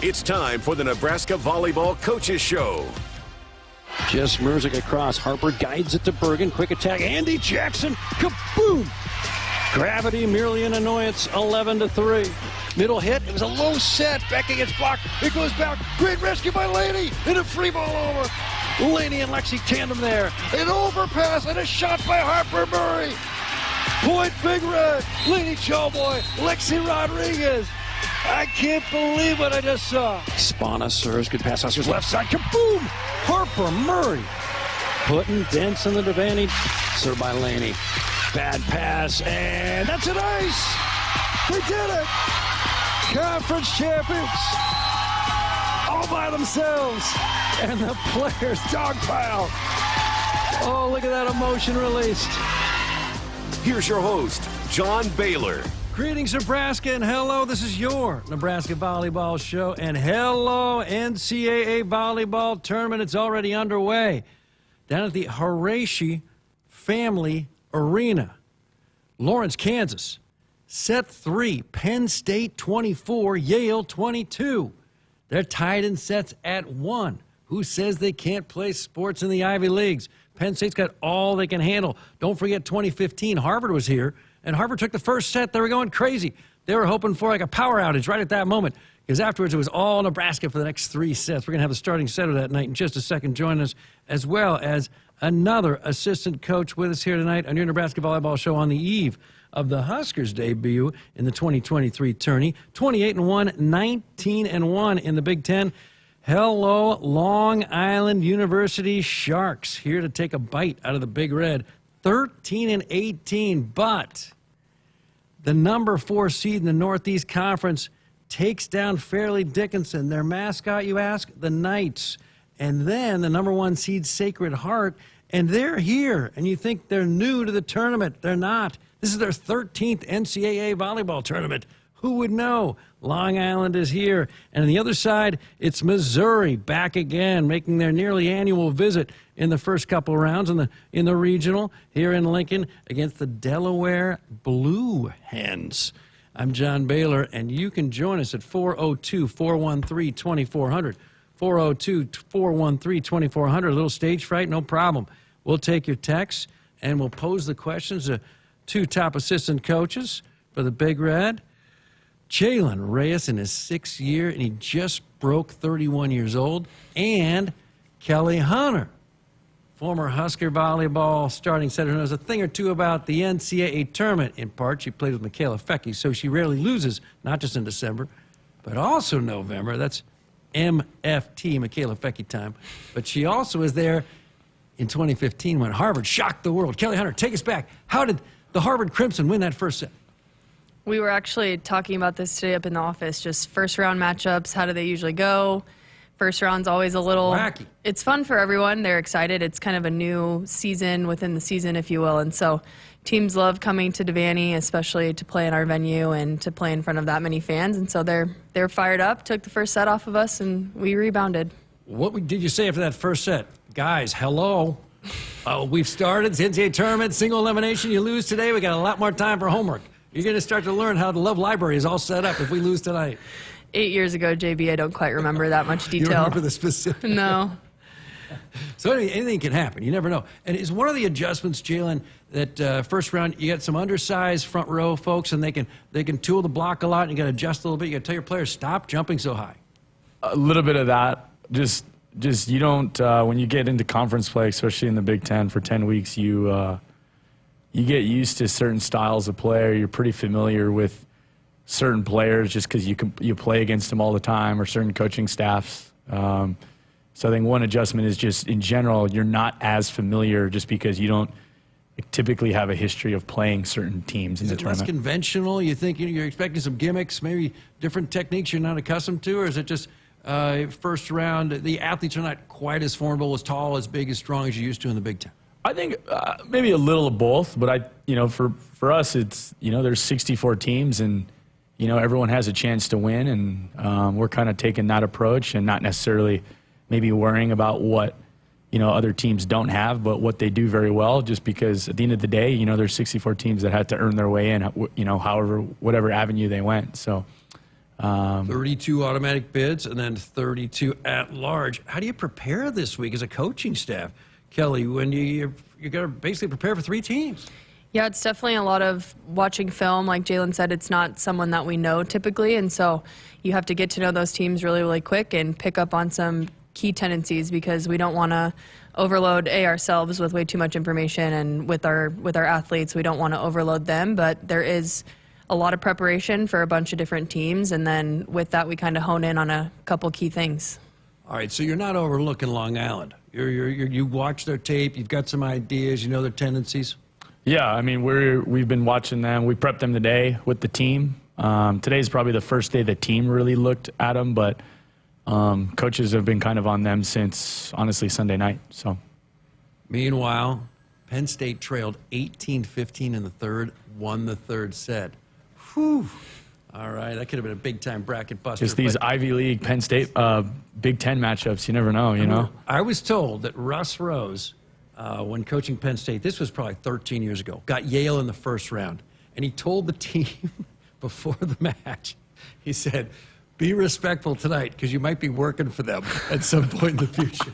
It's time for the Nebraska Volleyball Coaches Show. Just Merzick across. Harper guides it to Bergen. Quick attack. Andy Jackson. Kaboom! Gravity merely an annoyance. 11-3. Middle hit. It was a low set. Becky gets blocked. It goes back. Great rescue by Laney. And a free ball over. Laney and Lexi tandem there. An overpass and a shot by Harper Murray. Point Big Red. Laney Chowboy. Lexi Rodriguez. I can't believe what I just saw. Spana serves. Good pass. Huskers left side. Kaboom! Harper Murray. Putting dents in the Devaney. Served by Laney. Bad pass. And that's an ice. They did it. Conference champions. All by themselves. And the players dogpile. Oh, look at that emotion released. Here's your host, John Baylor. Greetings, Nebraska, and hello, this is your Nebraska Volleyball Show, and hello, NCAA Volleyball Tournament. It's already underway down at the Horace Family Arena. Lawrence, Kansas, set 3, Penn State 24, Yale 22. They're tied in sets at 1. Who says they can't play sports in the Ivy Leagues? Penn State's got all they can handle. Don't forget 2015, Harvard was here. And Harvard took the first set. They were going crazy. They were hoping for like a power outage right at that moment, because afterwards it was all Nebraska for the next 3 sets. We're going to have the starting setter that night in just a second. Join us, as well as another assistant coach with us here tonight on your Nebraska Volleyball Show on the eve of the Huskers' debut in the 2023 tourney. 28-1, 19-1 in the Big Ten. Hello, Long Island University Sharks, here to take a bite out of the Big Red. 13-18, but the number 4 seed in the Northeast Conference takes down Fairleigh Dickinson. Their mascot, you ask? The Knights. And then the number 1 seed, Sacred Heart. And they're here. And you think they're new to the tournament. They're not. This is their 13th NCAA volleyball tournament. Who would know? Long Island is here. And on the other side, it's Missouri back again, making their nearly annual visit in the first couple of rounds in the regional here in Lincoln against the Delaware Blue Hens. I'm John Baylor, and you can join us at 402-413-2400. 402-413-2400. A little stage fright, no problem. We'll take your texts, and we'll pose the questions to 2 top assistant coaches for the Big Red. Jaylen Reyes in his 6th year, and he just broke 31 years old. And Kelly Hunter, former Husker volleyball starting setter, knows a thing or two about the NCAA tournament. In part, she played with Michaela Fecke, so she rarely loses, not just in December, but also November. That's MFT, Michaela Fecke time. But she also was there in 2015 when Harvard shocked the world. Kelly Hunter, take us back. How did the Harvard Crimson win that first set? We were actually talking about this today up in the office, just first-round matchups. How do they usually go? First round's always a little wacky. It's fun for everyone. They're excited. It's kind of a new season within the season, if you will. And so teams love coming to Devaney, especially to play in our venue and to play in front of that many fans. And so they're fired up, took the first set off of us, and we rebounded. What did you say after that first set? Guys, hello. We've started. It's NCAA tournament, single elimination. You lose today, we got a lot more time for homework. You're going to start to learn how the Love Library is all set up if we lose tonight. 8 years ago, JB, I don't quite remember that much detail. You remember the specific? No. So anything can happen. You never know. And is one of the adjustments, Jaylen, that first round you got some undersized front row folks, and they can tool the block a lot, and you got to adjust a little bit. You got to tell your players, stop jumping so high. A little bit of that. Just you don't when you get into conference play, especially in the Big Ten for 10 weeks, you get used to certain styles of play. You're pretty familiar with certain players just because you play against them all the time, or certain coaching staffs. So I think one adjustment is just in general, you're not as familiar just because you don't typically have a history of playing certain teams in the tournament. Is it less conventional? You think you're expecting some gimmicks, maybe different techniques you're not accustomed to, or is it just first round, the athletes are not quite as formidable, as tall, as big, as strong as you used to in the Big Ten? I think maybe a little of both, but for us, it's, there's 64 teams, and, everyone has a chance to win, and we're kind of taking that approach and not necessarily maybe worrying about what, other teams don't have, but what they do very well, just because at the end of the day, there's 64 teams that had to earn their way in, whatever avenue they went. So 32 automatic bids and then 32 at large. How do you prepare this week as a coaching staff, Kelly, when you got to basically prepare for 3 teams? Yeah, it's definitely a lot of watching film. Like Jaylen said, it's not someone that we know typically, and so you have to get to know those teams really, really quick and pick up on some key tendencies because we don't want to overload ourselves with way too much information, and with our athletes, we don't want to overload them. But there is a lot of preparation for a bunch of different teams, and then with that, we kind of hone in on a couple key things. All right, so you're not overlooking Long Island. You watch their tape. You've got some ideas. You know their tendencies. Yeah, I mean, we've been watching them. We prepped them today with the team. Today's probably the first day the team really looked at them, but coaches have been kind of on them since, honestly, Sunday night. So, meanwhile, Penn State trailed 18-15 in the third, won the third set. Whew. All right, that could have been a big-time bracket buster. Just these Ivy League, Penn State, Big Ten matchups. You never know, you know? I was told that Russ Rose, when coaching Penn State, this was probably 13 years ago, got Yale in the first round. And he told the team before the match, he said, be respectful tonight because you might be working for them at some point in the future.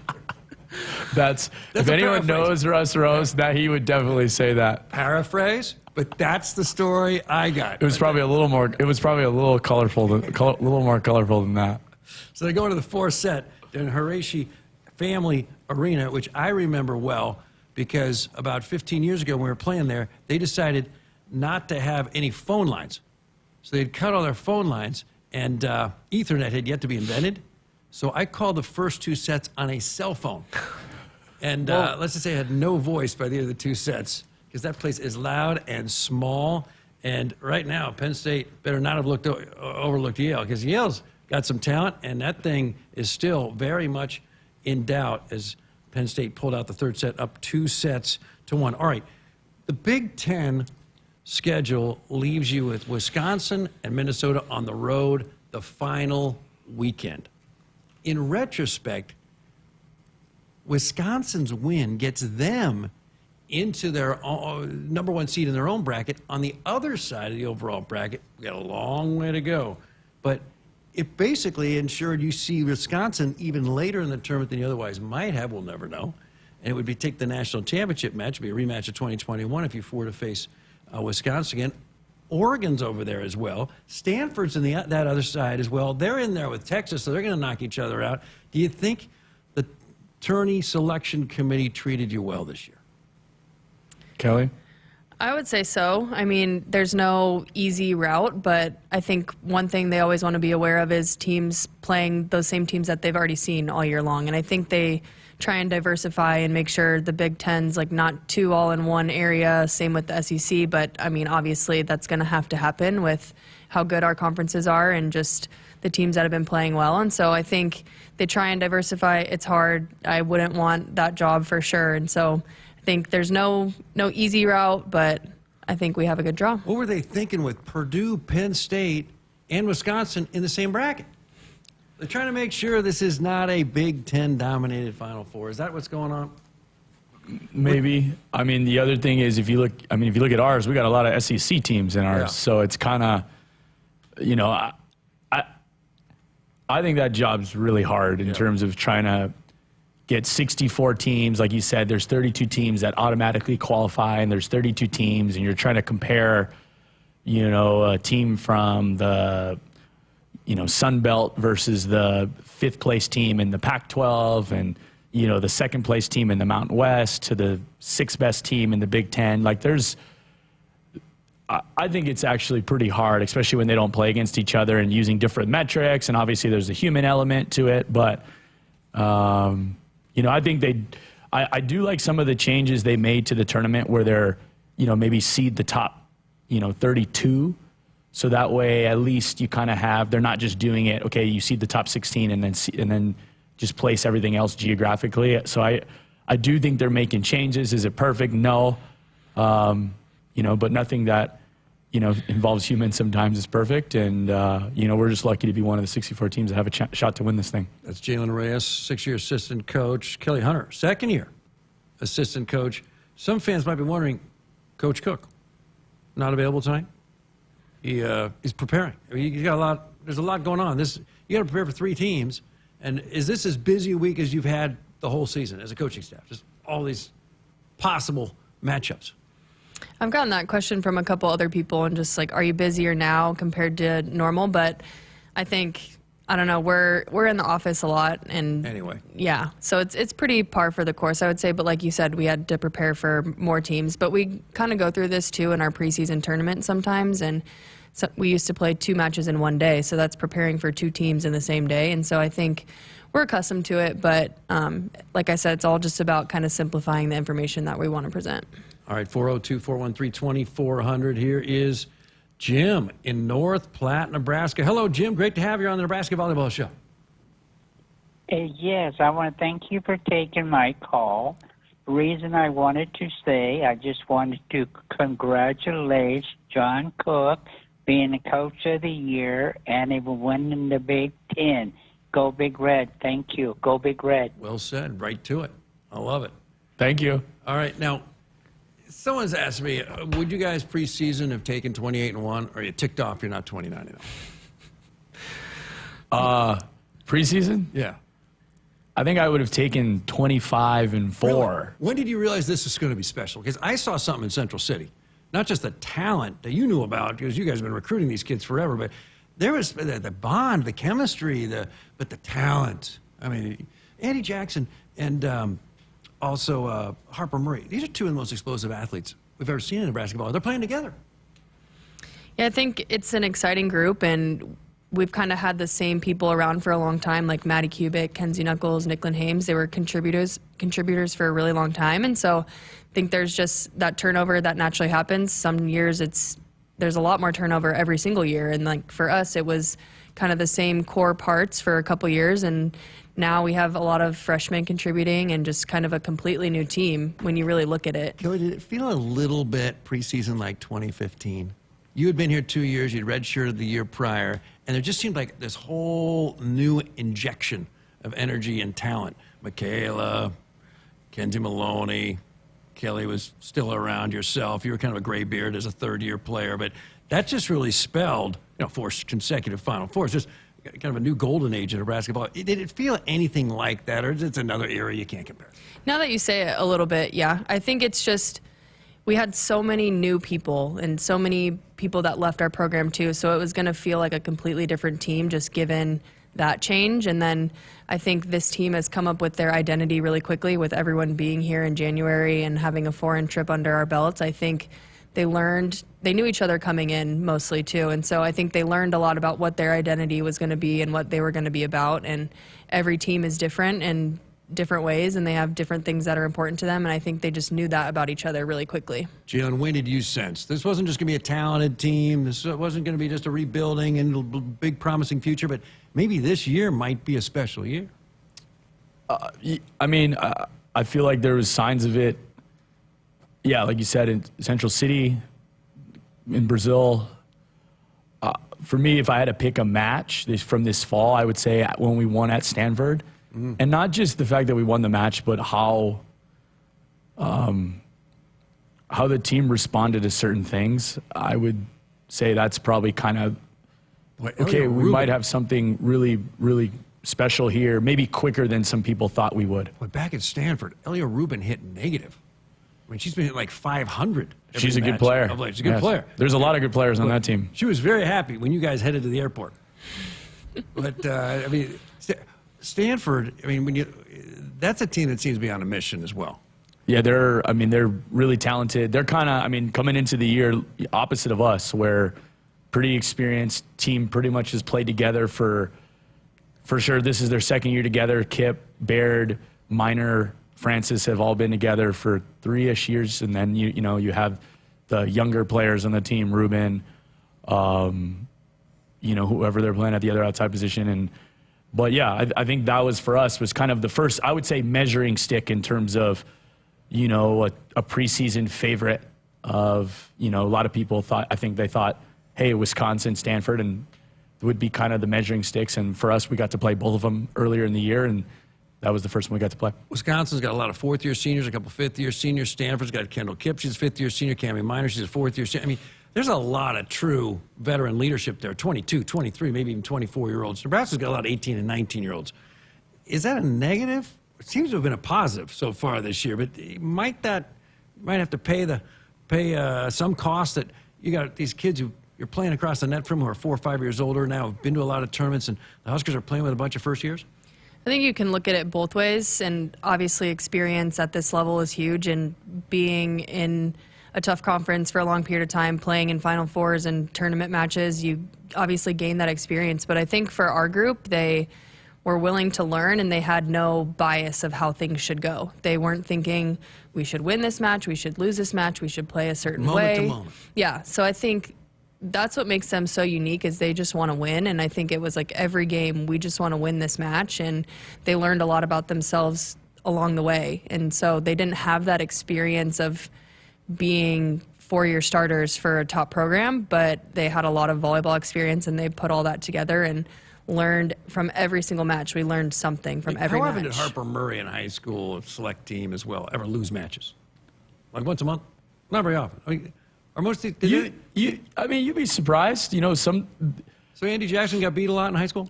That's if anyone knows Russ Rose, that he would definitely say that. Paraphrase, but that's the story I got. It was probably a little more. It was probably a little colorful, a little more colorful than that. So they go into the fourth set in Harashi Family Arena, which I remember well because about 15 years ago when we were playing there, they decided not to have any phone lines. So they'd cut all their phone lines, and Ethernet had yet to be invented. So I called the first 2 sets on a cell phone. And let's just say I had no voice by the end of the 2 sets because that place is loud and small. And right now, Penn State better not have overlooked Yale because Yale's got some talent, and that thing is still very much in doubt as Penn State pulled out the third set up 2-1. All right, the Big Ten schedule leaves you with Wisconsin and Minnesota on the road the final weekend. In retrospect, Wisconsin's win gets them into their number 1 seed in their own bracket. On the other side of the overall bracket, we got a long way to go. But it basically ensured you see Wisconsin even later in the tournament than you otherwise might have. We'll never know. And it would be take the national championship match, be a rematch of 2021 if you were to face Wisconsin again. Oregon's over there as well. Stanford's in that other side as well. They're in there with Texas, so they're going to knock each other out. Do you think the tourney selection committee treated you well this year? Kelly? I would say so. I mean, there's no easy route, but I think one thing they always want to be aware of is teams playing those same teams that they've already seen all year long. And I think they try and diversify and make sure the Big Ten's like not too all in one area. Same with the SEC, but I mean, obviously that's going to have to happen with how good our conferences are and just the teams that have been playing well. And so I think they try and diversify. It's hard. I wouldn't want that job for sure. And so I think there's no easy route, but I think we have a good draw. What were they thinking with Purdue, Penn State, and Wisconsin in the same bracket? They're trying to make sure this is not a Big Ten-dominated Final Four. Is that what's going on? Maybe. I mean, the other thing is if you look at ours, we got a lot of SEC teams in ours, Yeah. so it's kind of, you know, I think that job's really hard in terms of trying to get 64 teams. Like you said, there's 32 teams that automatically qualify, and there's 32 teams, and you're trying to compare, you know, a team from the, you know, Sun Belt versus the 5th place team in the Pac-12 and, you know, the 2nd place team in the Mountain West to the 6th best team in the Big Ten. Like I think it's actually pretty hard, especially when they don't play against each other and using different metrics. And obviously there's a human element to it. But, you know, I think I do like some of the changes they made to the tournament where they're, you know, maybe seed the top, you know, 32. So that way, at least you kind of have, they're not just doing it, okay, you seed the top 16 and then just place everything else geographically. So I do think they're making changes. Is it perfect? No. You know, but nothing that, you know, involves humans sometimes is perfect. And, you know, we're just lucky to be one of the 64 teams that have a shot to win this thing. That's Jaylen Reyes, 6-year assistant coach. Kelly Hunter, 2nd-year assistant coach. Some fans might be wondering, Coach Cook, not available tonight? He's preparing. I mean, he's got a there's a lot going on. You got to prepare for 3 teams. And is this as busy a week as you've had the whole season as a coaching staff? Just all these possible matchups. I've gotten that question from a couple other people, and just like, are you busier now compared to normal? But I think, I don't know, we're in the office a lot, and anyway, yeah, so it's pretty par for the course, I would say. But like you said, we had to prepare for more teams, but we kind of go through this too in our preseason tournament sometimes, and so we used to play 2 matches in one day, so that's preparing for 2 teams in the same day, and so I think we're accustomed to it. But like I said, it's all just about kind of simplifying the information that we want to present. All right, 402-413-2400. Here is Jim in North Platte, Nebraska. Hello, Jim. Great to have you on the Nebraska Volleyball Show. Yes, I want to thank you for taking my call. The reason I wanted to say, I just wanted to congratulate John Cook being the Coach of the Year and even winning the Big Ten. Go Big Red. Thank you. Go Big Red. Well said. Right to it. I love it. Thank you. All right, now, someone's asked me, would you guys preseason have taken 28-1, or are you ticked off you're not 29-0? Preseason? Yeah. I think I would have taken 25-4. Really? When did you realize this was going to be special? Because I saw something in Central City, not just the talent that you knew about, because you guys have been recruiting these kids forever, but there was the bond, the chemistry, but the talent. I mean, Andy Jackson and also Harper Murray. These are 2 of the most explosive athletes we've ever seen in Nebraska ball. They're playing together. Yeah, I think it's an exciting group, and we've kind of had the same people around for a long time, like Maddie Kubik, Kenzie Knuckles, Nicklin Hames. They were contributors for a really long time, and so I think there's just that turnover that naturally happens. Some years there's a lot more turnover every single year, and like for us, it was kind of the same core parts for a couple years, and now we have a lot of freshmen contributing and just kind of a completely new team when you really look at it. Kelly, did it feel a little bit preseason like 2015? You had been here 2 years, you'd redshirted the year prior, and it just seemed like this whole new injection of energy and talent. Michaela, Kenzie Maloney, Kelly was still around, yourself. You were kind of a gray beard as a third-year player, but that just really spelled, 4 consecutive Final Fours, just kind of a new golden age in Nebraska ball. Did it feel anything like that, or is it another era you can't compare? Now that you say it a little bit, yeah. I think it's just we had so many new people and so many people that left our program too, so it was going to feel like a completely different team just given that change. And then I think this team has come up with their identity really quickly with everyone being here in January and having a foreign trip under our belts. I think they knew each other coming in mostly too, and so I think they learned a lot about what their identity was going to be and what they were going to be about. And every team is different in different ways, and they have different things that are important to them, and I think they just knew that about each other really quickly. Jaylen, when did you sense this wasn't just going to be a talented team, this wasn't going to be just a rebuilding and a big promising future, but maybe this year might be a special year? I mean, I feel like there was signs of it. Yeah, like you said, in Central City, in Brazil. For me, if I had to pick a match from this fall, I would say when we won at Stanford. Mm. And not just the fact that we won the match, but how the team responded to certain things. I would say that's probably kind of, okay, we might have something really, really special here, maybe quicker than some people thought we would. But back at Stanford, Elia Rubin hit negative. I mean, she's been at like 500. She's a good player. She's a good player. There's a lot of good players on that team. She was very happy when you guys headed to the airport. But, I mean, Stanford, I mean, that's a team that seems to be on a mission as well. Yeah, they're really talented. They're kind of, coming into the year opposite of us, where pretty experienced team pretty much has played together for sure. This is their second year together. Kip, Baird, Minor, Francis have all been together for 3-ish years, and then you have the younger players on the team, Ruben, whoever they're playing at the other outside position. But yeah, I think that was for us was kind of the first, I would say, measuring stick in terms of a preseason favorite of a lot of people they thought, hey, Wisconsin, Stanford, and it would be kind of the measuring sticks. And for us, we got to play both of them earlier in the year, and that was the first one we got to play. Wisconsin's got a lot of fourth-year seniors, a couple fifth-year seniors. Stanford's got Kendall Kipp. She's a fifth-year senior. Cammie Minor, she's a fourth-year senior. I mean, there's a lot of true veteran leadership there, 22, 23, maybe even 24-year-olds. Nebraska's got a lot of 18 and 19-year-olds. Is that a negative? It seems to have been a positive so far this year, but might have to pay some cost that you got these kids who you're playing across the net from who are 4 or 5 years older now, have been to a lot of tournaments, and the Huskers are playing with a bunch of first years? I think you can look at it both ways, and obviously experience at this level is huge, and being in a tough conference for a long period of time, playing in Final Fours and tournament matches, you obviously gain that experience. But I think for our group, they were willing to learn, and they had no bias of how things should go. They weren't thinking, we should win this match, we should lose this match, we should play a certain way. Moment to moment. Yeah, so I think that's what makes them so unique, is they just want to win. And I think it was like every game, we just want to win this match. And they learned a lot about themselves along the way. And so they didn't have that experience of being four-year starters for a top program, but they had a lot of volleyball experience, and they put all that together and learned from every single match. We learned something from every match. How often did Harper Murray in high school, select team as well, ever lose matches? Like once a month? Not very often. I mean, or most I mean, you'd be surprised. So Andy Jackson got beat a lot in high school?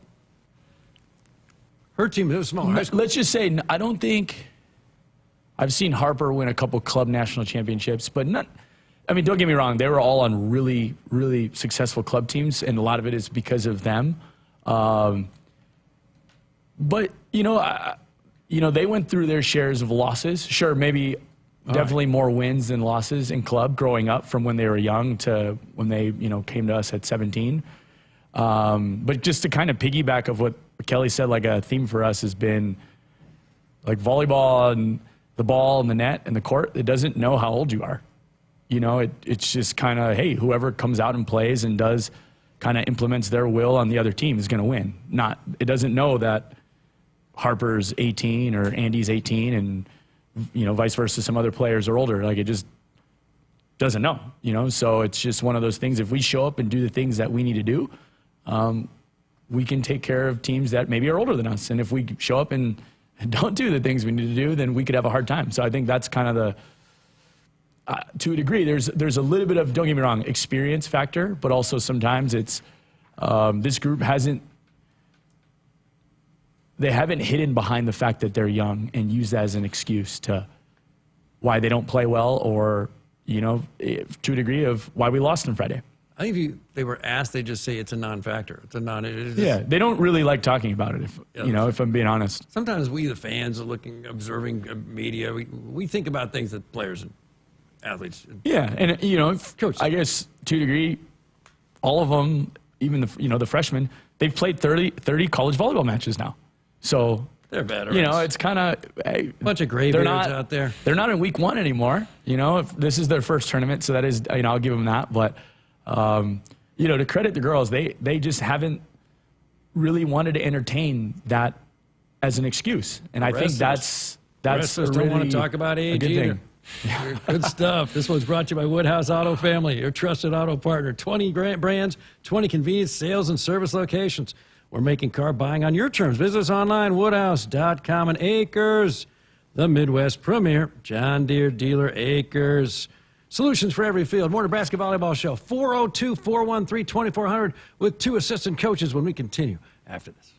Her team was smaller. High school. Let's just say, I don't think I've seen Harper win a couple club national championships, but not. I mean, don't get me wrong. They were all on really, really successful club teams, and a lot of it is because of them. But they went through their shares of losses. Sure, maybe. Definitely more wins than losses in club growing up from when they were young to when they, came to us at 17. But just to kind of piggyback of what Kelly said, like a theme for us has been like volleyball and the ball and the net and the court. It doesn't know how old you are. It's just kind of, hey, whoever comes out and plays and does kind of implements their will on the other team is going to win. It doesn't know that Harper's 18 or Andy's 18 and vice versa, some other players are older. Like, it just doesn't know, So it's just one of those things. If we show up and do the things that we need to do, we can take care of teams that maybe are older than us. And if we show up and don't do the things we need to do, then we could have a hard time. So I think that's kind of to a degree, there's a little bit of, don't get me wrong, experience factor, but also sometimes it's this group they haven't hidden behind the fact that they're young and use that as an excuse to why they don't play well, or, to a degree of why we lost on Friday. I think if they were asked, they'd just say it's a non-factor. It's a they don't really like talking about it, if I'm being honest. Sometimes we, the fans, are observing media. We think about things that players and athletes. Yeah, and, coaches. I guess to a degree, all of them, even the freshmen, they've played 30 college volleyball matches now. So they're veterans. It's kind of a bunch of graybeards out there. They're not in week one anymore. If this is their first tournament, so that is, I'll give them that. But to credit the girls, they just haven't really wanted to entertain that as an excuse, and I think that's don't want to talk about age either. Good stuff. This one's brought to you by Woodhouse Auto Family, your trusted auto partner. 20 brands, 20 convenience sales and service locations. We're making car buying on your terms. Visit us online, woodhouse.com, and Acres, the Midwest premier John Deere dealer. Acres. Solutions for every field. More Nebraska Volleyball Show. 402-413-2400 with two assistant coaches when we continue after this.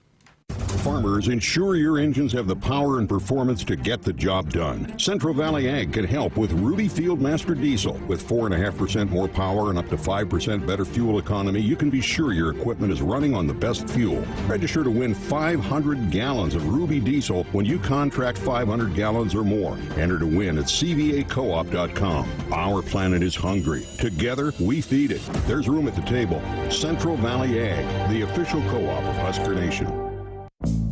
Farmers, ensure your engines have the power and performance to get the job done. Central Valley Ag can help with Ruby Fieldmaster Diesel. With 4.5% more power and up to 5% better fuel economy, you can be sure your equipment is running on the best fuel. Register to win 500 gallons of Ruby Diesel when you contract 500 gallons or more. Enter to win at cvacoop.com. Our planet is hungry. Together, we feed it. There's room at the table. Central Valley Ag, the official co-op of Husker Nation.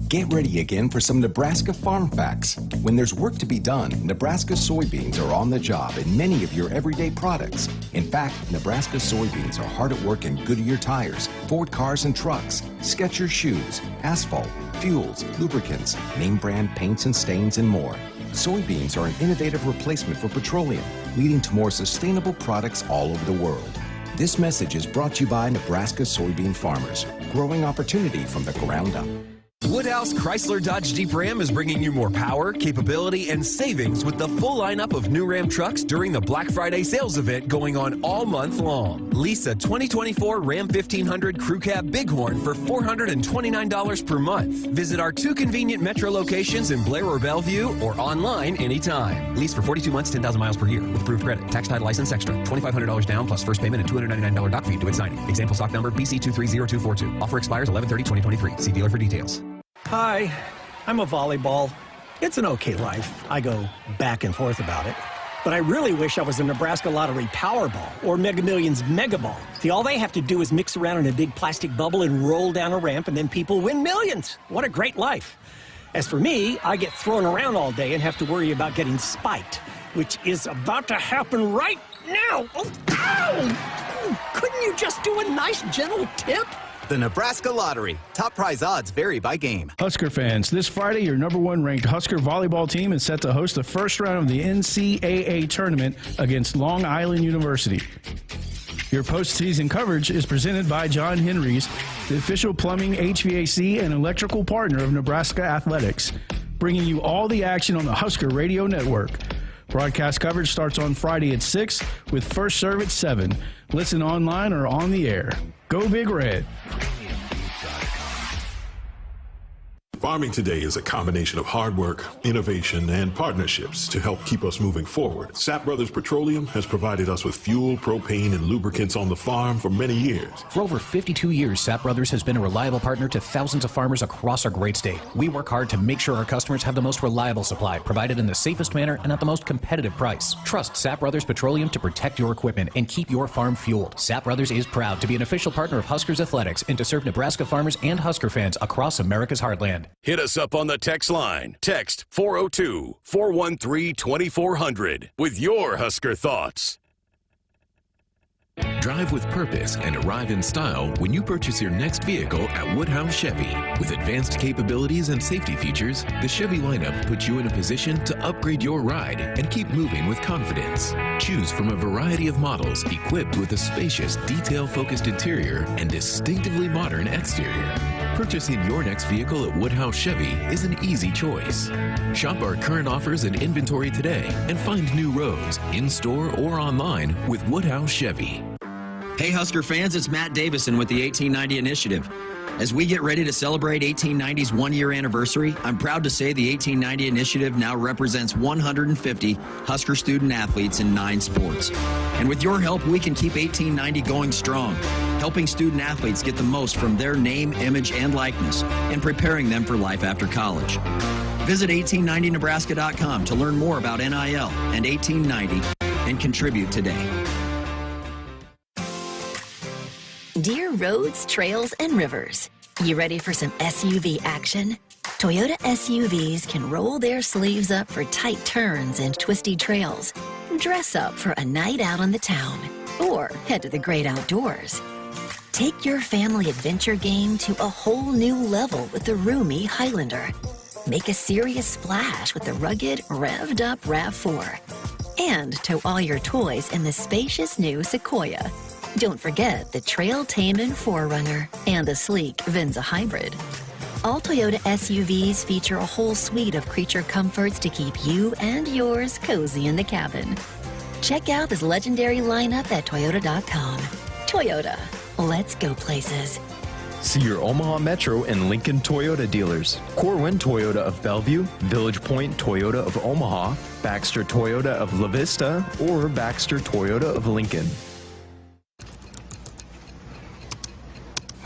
Get ready again for some Nebraska farm facts. When there's work to be done, Nebraska soybeans are on the job in many of your everyday products. In fact, Nebraska soybeans are hard at work in Goodyear tires, Ford cars and trucks, Skechers shoes, asphalt, fuels, lubricants, name brand paints and stains, and more. Soybeans are an innovative replacement for petroleum, leading to more sustainable products all over the world. This message is brought to you by Nebraska soybean farmers, growing opportunity from the ground up. Woodhouse Chrysler Dodge Jeep Ram is bringing you more power, capability, and savings with the full lineup of new Ram trucks during the Black Friday sales event going on all month long. Lease a 2024 Ram 1500 Crew Cab Bighorn for $429 per month. Visit our 2 convenient Metro locations in Blair or Bellevue or online anytime. Lease for 42 months, 10,000 miles per year with approved credit. Tax, title, license extra. $2,500 down plus first payment and $299 doc fee to its signing. Example stock number BC230242. Offer expires 11/30/2023. See dealer for details. Hi, I'm a volleyball. It's an okay life. I go back and forth about it. But I really wish I was a Nebraska Lottery Powerball or Mega Millions Mega Ball. See, all they have to do is mix around in a big plastic bubble and roll down a ramp, and then people win millions. What a great life. As for me, I get thrown around all day and have to worry about getting spiked, which is about to happen right now. Oh, ow! Couldn't you just do a nice, gentle tip? The Nebraska Lottery. Top prize odds vary by game. Husker fans, this Friday, your #1 ranked Husker volleyball team is set to host the first round of the NCAA tournament against Long Island University. Your postseason coverage is presented by John Henry's, the official plumbing, HVAC, and electrical partner of Nebraska Athletics, bringing you all the action on the Husker Radio Network. Broadcast coverage starts on Friday at 6 with first serve at 7. Listen online or on the air. Go Big Red. Farming today is a combination of hard work, innovation, and partnerships to help keep us moving forward. Sapp Brothers Petroleum has provided us with fuel, propane, and lubricants on the farm for many years. For over 52 years, Sapp Brothers has been a reliable partner to thousands of farmers across our great state. We work hard to make sure our customers have the most reliable supply, provided in the safest manner and at the most competitive price. Trust Sapp Brothers Petroleum to protect your equipment and keep your farm fueled. Sapp Brothers is proud to be an official partner of Huskers Athletics and to serve Nebraska farmers and Husker fans across America's heartland. Hit us up on the text line. Text 402-413-2400 with your Husker thoughts. Drive with purpose and arrive in style when you purchase your next vehicle at Woodhouse Chevy. With advanced capabilities and safety features, the Chevy lineup puts you in a position to upgrade your ride and keep moving with confidence. Choose from a variety of models equipped with a spacious, detail-focused interior and distinctively modern exterior. Purchasing your next vehicle at Woodhouse Chevy is an easy choice. Shop our current offers and inventory today and find new roads in-store or online with Woodhouse Chevy. Hey Husker fans, it's Matt Davison with the 1890 Initiative. As we get ready to celebrate 1890's one-year anniversary, I'm proud to say the 1890 Initiative now represents 150 Husker student athletes in 9 sports. And with your help, we can keep 1890 going strong, helping student athletes get the most from their name, image, and likeness, and preparing them for life after college. Visit 1890nebraska.com to learn more about NIL and 1890 and contribute today. Dear roads, trails, and rivers, you ready for some SUV action? Toyota SUVs can roll their sleeves up for tight turns and twisty trails, dress up for a night out on the town, or head to the great outdoors. Take your family adventure game to a whole new level with the roomy Highlander. Make a serious splash with the rugged, revved-up RAV4. And tow all your toys in the spacious new Sequoia. Don't forget the Trail-Tamin 4Runner and the sleek Venza Hybrid. All Toyota SUVs feature a whole suite of creature comforts to keep you and yours cozy in the cabin. Check out this legendary lineup at Toyota.com. Toyota, let's go places. See your Omaha Metro and Lincoln Toyota dealers. Corwin Toyota of Bellevue, Village Point Toyota of Omaha, Baxter Toyota of La Vista, or Baxter Toyota of Lincoln.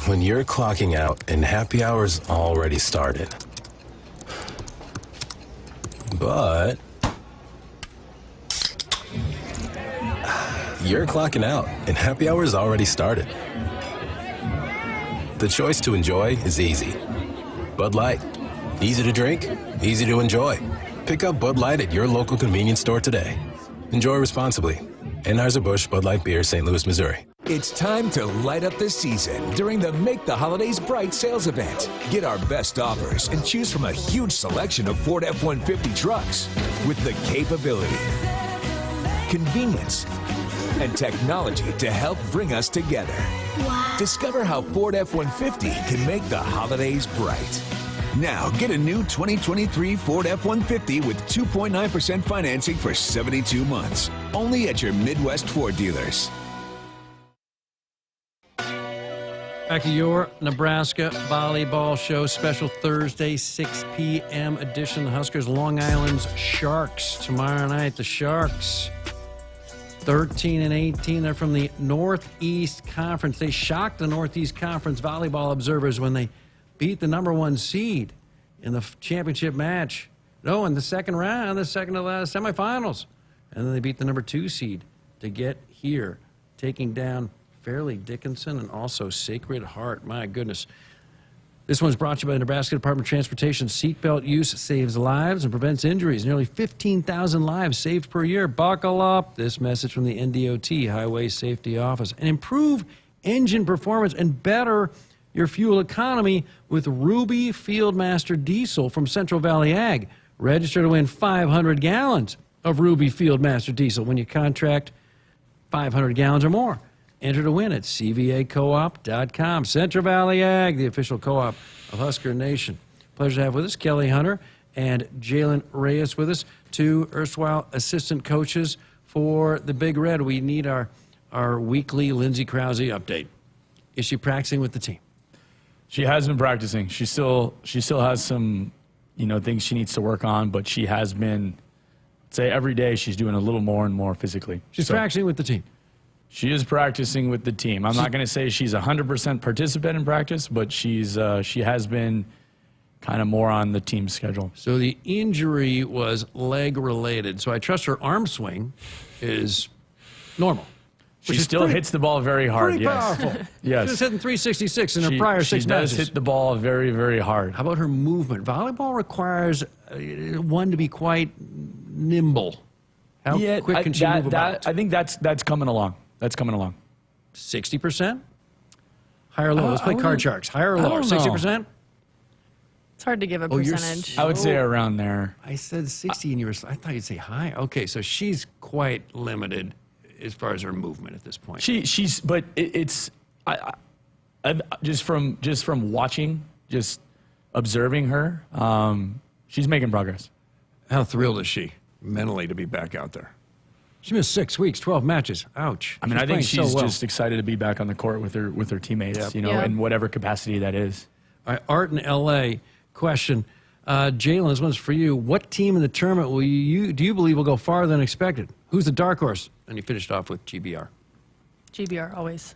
When you're clocking out and happy hour's already started. But you're clocking out and happy hour's already started. The choice to enjoy is easy. Bud Light. Easy to drink, easy to enjoy. Pick up Bud Light at your local convenience store today. Enjoy responsibly. Anheuser-Busch Bud Light Beer, St. Louis, Missouri. It's time to light up the season during the Make the Holidays Bright sales event. Get our best offers and choose from a huge selection of Ford F-150 trucks with the capability, convenience, and technology to help bring us together. Wow. Discover how Ford F-150 can make the holidays bright. Now, get a new 2023 Ford F-150 with 2.9% financing for 72 months. Only at your Midwest Ford dealers. Back to your Nebraska Volleyball Show, special Thursday, 6 p.m. edition. The Huskers, Long Island's Sharks. Tomorrow night, the Sharks, 13-18. They're from the Northeast Conference. They shocked the Northeast Conference volleyball observers when they beat the number 1 seed in the championship match. No, in the second round, the second to last semifinals. And then they beat the number 2 seed to get here, taking down Fairleigh Dickinson and also Sacred Heart. My goodness. This one's brought to you by the Nebraska Department of Transportation. Seatbelt use saves lives and prevents injuries. Nearly 15,000 lives saved per year. Buckle up. This message from the NDOT Highway Safety Office. And improve engine performance and better your fuel economy with Ruby Fieldmaster Diesel from Central Valley Ag. Register to win 500 gallons of Ruby Fieldmaster Diesel when you contract 500 gallons or more. Enter to win at cvacoop.com. Central Valley Ag, the official co-op of Husker Nation. Pleasure to have with us Kelly Hunter and Jaylen Reyes with us, 2 erstwhile assistant coaches for the Big Red. We need our weekly Lindsey Krause update. Is she practicing with the team? She has been practicing. She still has some, things she needs to work on, but she has been, say every day she's doing a little more and more physically. She's practicing with the team. She is practicing with the team. I'm not going to say she's 100% participant in practice, but she has been kind of more on the team schedule. So the injury was leg related. So I trust her arm swing is normal. She still hits the ball very hard. Pretty powerful. Yes. She was hitting 366 in her prior 6 matches. She does hit the ball very, very hard. How about her movement? Volleyball requires one to be quite nimble. How quick can she move about? I think that's coming along. That's coming along. 60%? Higher or lower? Let's play card sharks. Higher or lower? 60%? It's hard to give a percentage. I would say around there. I said 60 and I thought you'd say high. Okay, so she's quite limited as far as her movement at this point. It's just from watching, just observing her, she's making progress. How thrilled is she mentally to be back out there? She missed 6 weeks, 12 matches. Ouch. I mean, I think she's just excited to be back on the court with her teammates, in whatever capacity that is. All right, Art in L.A., question. Jaylen, this one's for you. What team in the tournament do you believe will go farther than expected? Who's the dark horse? And you finished off with GBR. GBR, always.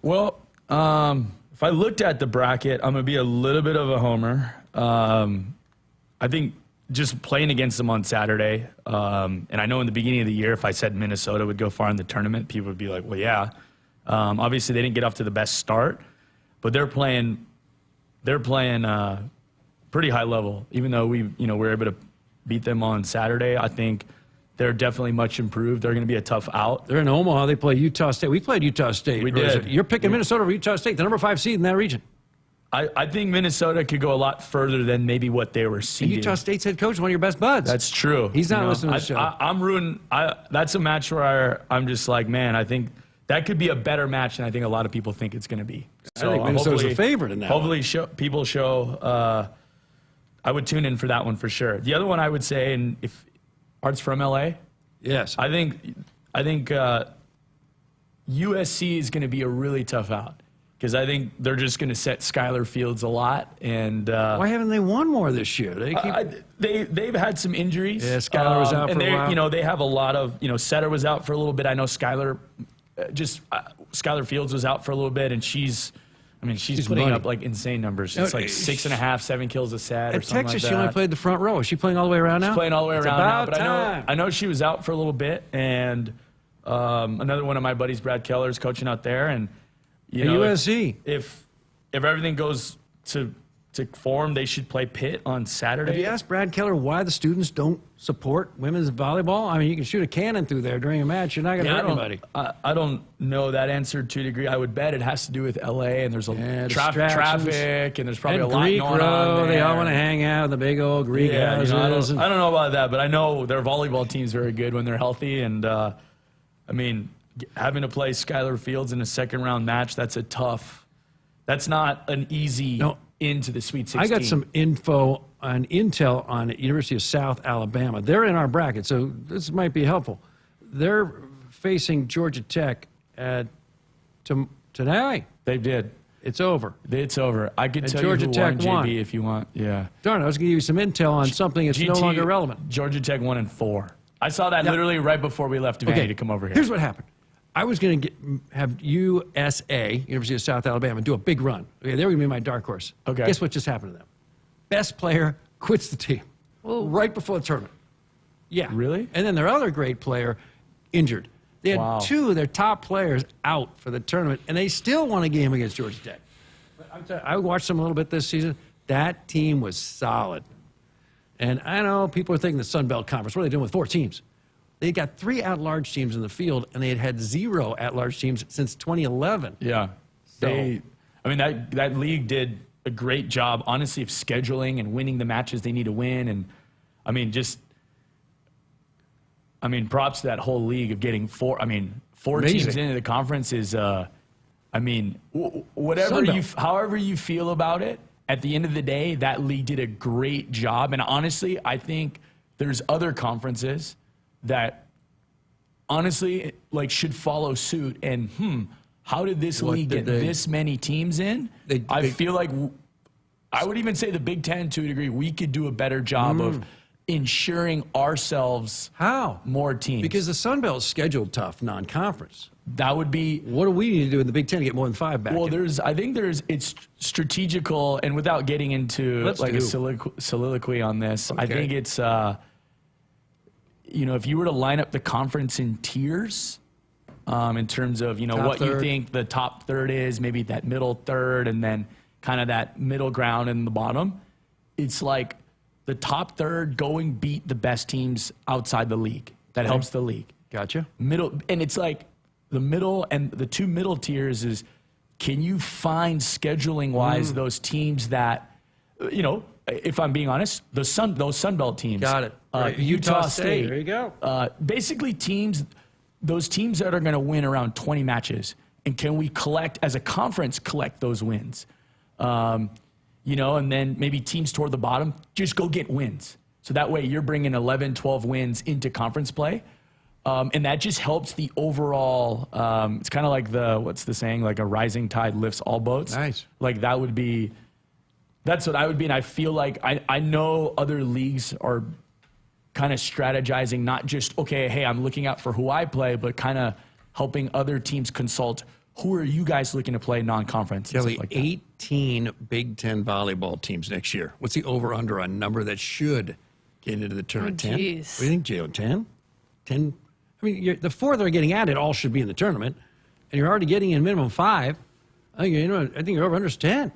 Well, if I looked at the bracket, I'm going to be a little bit of a homer. I think just playing against them on Saturday, and I know in the beginning of the year, if I said Minnesota would go far in the tournament, people would be like, well, yeah. Obviously, they didn't get off to the best start, but they're playing pretty high level. Even though we were able to beat them on Saturday, I think they're definitely much improved. They're going to be a tough out. They're in Omaha. They play Utah State. We played Utah State. We did. You're picking Minnesota over Utah State, the number 5 seed in that region. I think Minnesota could go a lot further than maybe what they were seeded. Utah State's head coach, one of your best buds. That's true. He's not listening to the show. I'm rooting. That's a match where I'm just like, man, I think that could be a better match than I think a lot of people think it's going to be. So I think Minnesota's a favorite in that. Hopefully, people show. I would tune in for that one for sure. The other one I would say, and if Art's from LA, yes, I think USC is going to be a really tough out. Because I think they're just going to set Skylar Fields a lot, and why haven't they won more this year? They've had some injuries. Yeah, Skylar was out for a while. They have a lot of Setter was out for a little bit. I know Skylar Fields was out for a little bit, and she's putting up like insane numbers. It's like 6.5, 7 kills a set. At or something Texas, like she that. only played the front row. Is she playing all the way around now? She's playing all the way around now, but time. I know she was out for a little bit, and another one of my buddies, Brad Keller, is coaching out there, and. USC. If everything goes to form, they should play Pitt on Saturday. Have you asked Brad Keller why the students don't support women's volleyball? I mean, you can shoot a cannon through there during a match. You're not going to hurt anybody. I don't know that answer to a degree. I would bet it has to do with L.A. and there's a traffic and there's probably a lot Greek going on there. They all want to hang out in the big old Greek houses. I don't know about that, but I know their volleyball team's very good when they're healthy. And, having to play Skylar Fields in a second-round match, that's not an easy into the Sweet 16. I got some intel on University of South Alabama. They're in our bracket, so this might be helpful. They're facing Georgia Tech today. They did. It's over. It's over. I could tell Georgia you who Tech won, JB, if you want. Yeah. Darn, I was going to give you some intel on something that's no longer relevant. Georgia Tech 1-4. I saw that literally right before we left Devaney to come over here. Here's what happened. I was going to have USA, University of South Alabama, do a big run. Okay, they were going to be my dark horse. Okay. Guess what just happened to them? Best player quits the team right before the tournament. Yeah. Really? And then their other great player injured. They had two of their top players out for the tournament, and they still won a game against Georgia Tech. I watched them a little bit this season. That team was solid. And I know people are thinking the Sun Belt Conference. What are they doing with 4 teams? They got 3 at-large teams in the field, and they had 0 at-large teams since 2011. Yeah. So, that league did a great job, honestly, of scheduling and winning the matches they need to win. And, props to that whole league of getting 4 teams into the conference is, however you feel about it, at the end of the day, that league did a great job. And honestly, I think there's other conferences that honestly should follow suit. And how did this league get this many teams in? I feel like I would even say the Big Ten, to a degree, we could do a better job of ensuring ourselves more teams. Because the Sun Belt's scheduled tough, non-conference. That would be. What do we need to do in the Big Ten to get more than 5 back? Well, it's strategical, and without getting into a soliloquy on this, I think it's, if you were to line up the conference in tiers, in terms of, what you think the top third is, maybe that middle third, and then kind of that middle ground in the bottom, it's like the top third beat the best teams outside the league. That helps the league. Gotcha. And it's like, the middle and the 2 middle tiers is, can you find scheduling wise those teams that, if I'm being honest, those Sun Belt teams. Got it. Right. Utah State. There you go. Basically those teams that are going to win around 20 matches. And can we as a conference, collect those wins? And then maybe teams toward the bottom, just go get wins. So that way you're bringing 11, 12 wins into conference play. And that just helps the overall, it's kind of like what's the saying, like a rising tide lifts all boats. Nice. Like that's what I would be. And I feel like I know other leagues are kind of strategizing, not just, I'm looking out for who I play, but kind of helping other teams consult, who are you guys looking to play non-conference? Kelly, 18 Big Ten volleyball teams next year. What's the over-under on number that should get into the tournament? 10? What do you think, Jaylen? 10? 10? The 4 that are getting added all should be in the tournament, and you're already getting in minimum 5. I think your over-under's 10.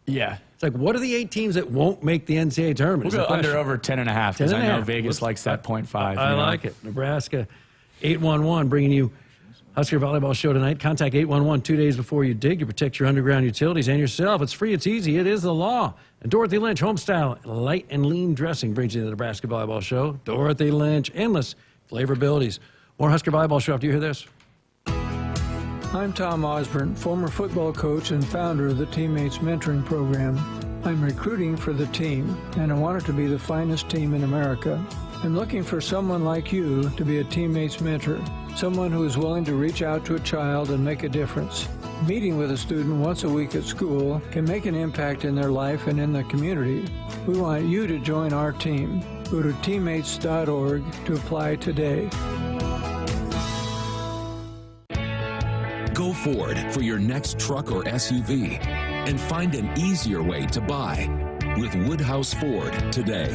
Yeah. It's like, what are the 8 teams that won't make the NCAA tournament? We'll go over 10.5, because I know Vegas likes that 0.5. I like it. Nebraska 811 bringing you Husker Volleyball Show tonight. Contact 811 2 days before you dig to protect your underground utilities and yourself. It's free, it's easy, it is the law. And Dorothy Lynch, Homestyle Light and Lean Dressing brings you the Nebraska Volleyball Show. Dorothy Lynch, endless flavor abilities. More Husker Volleyball Show after you hear this. I'm Tom Osborne, former football coach and founder of the Teammates Mentoring Program. I'm recruiting for the team, and I want it to be the finest team in America. I'm looking for someone like you to be a teammate's mentor, someone who is willing to reach out to a child and make a difference. Meeting with a student once a week at school can make an impact in their life and in the community. We want you to join our team. Go to teammates.org to apply today. Go Ford for your next truck or SUV and find an easier way to buy with Woodhouse Ford today.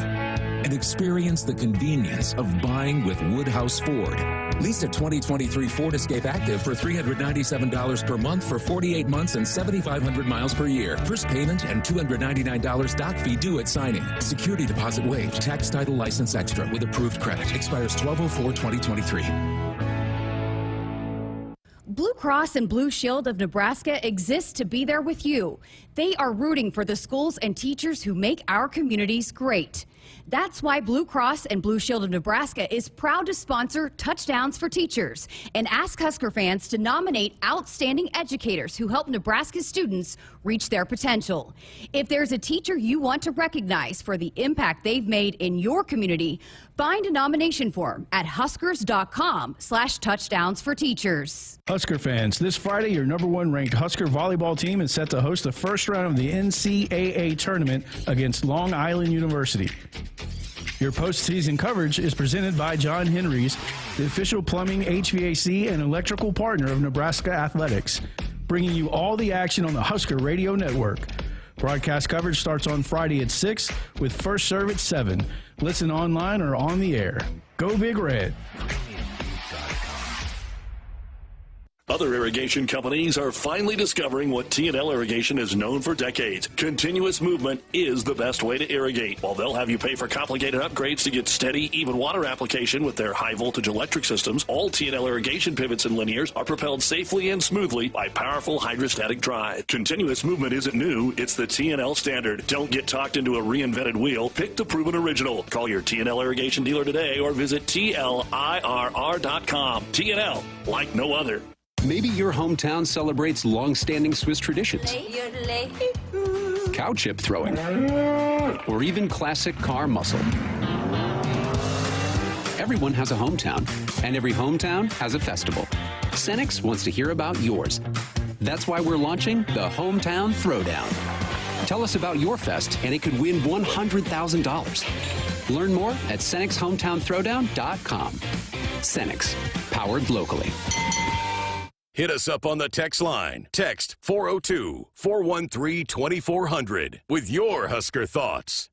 And experience the convenience of buying with Woodhouse Ford. Lease a 2023 Ford Escape Active for $397 per month for 48 months and 7,500 miles per year. First payment and $299 doc fee due at signing. Security deposit waived. Tax title license extra with approved credit. Expires 12/04/2023. Blue Cross and Blue Shield of Nebraska exists to be there with you. They are rooting for the schools and teachers who make our communities great. That's why Blue Cross and Blue Shield of Nebraska is proud to sponsor Touchdowns for Teachers and ask Husker fans to nominate outstanding educators who help Nebraska students reach their potential. If there's a teacher you want to recognize for the impact they've made in your community, find a nomination form at huskers.com/touchdowns-for-teachers. Husker fans, this Friday, your number one ranked Husker volleyball team is set to host the first round of the NCAA tournament against Long Island University. Your postseason coverage is presented by John Henry's, the official plumbing, HVAC, and electrical partner of Nebraska Athletics, bringing you all the action on the Husker Radio Network. Broadcast coverage starts on Friday at 6 with first serve at 7. Listen online or on the air. Go Big Red. Other irrigation companies are finally discovering what T&L Irrigation is known for decades. Continuous movement is the best way to irrigate. While they'll have you pay for complicated upgrades to get steady, even water application with their high-voltage electric systems, all T&L Irrigation pivots and linears are propelled safely and smoothly by powerful hydrostatic drive. Continuous movement isn't new, it's the T&L standard. Don't get talked into a reinvented wheel. Pick the proven original. Call your T&L Irrigation dealer today or visit TLIRR.com. T&L, like no other. Maybe your hometown celebrates long-standing Swiss traditions. Cow chip throwing. Or even classic car muscle. Everyone has a hometown, and every hometown has a festival. Cenex wants to hear about yours. That's why we're launching the Hometown Throwdown. Tell us about your fest, and it could win $100,000. Learn more at CenexHometownThrowdown.com. Cenex, powered locally. Hit us up on the text line. Text 402-413-2400 with your Husker thoughts.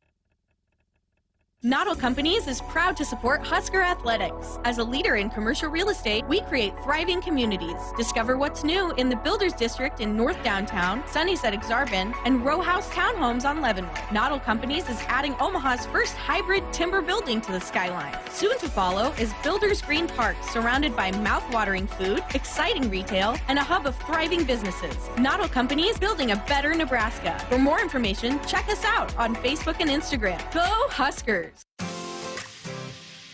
Noddle Companies is proud to support Husker Athletics. As a leader in commercial real estate, we create thriving communities. Discover what's new in the Builders District in North Downtown, Sunny's at Exarban, and Row House Townhomes on Leavenworth. Noddle Companies is adding Omaha's first hybrid timber building to the skyline. Soon to follow is Builders Green Park, surrounded by mouth-watering food, exciting retail, and a hub of thriving businesses. Noddle Companies, building a better Nebraska. For more information, check us out on Facebook and Instagram. Go Huskers!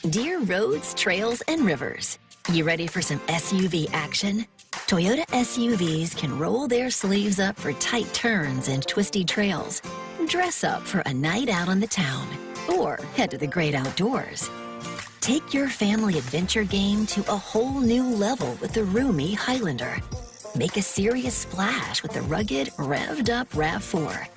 Dear roads, trails, and rivers, you ready for some SUV action? Toyota SUVs can roll their sleeves up for tight turns and twisty trails, dress up for a night out on the town, or head to the great outdoors. Take your family adventure game to a whole new level with the roomy Highlander. Make a serious splash with the rugged, revved-up RAV4.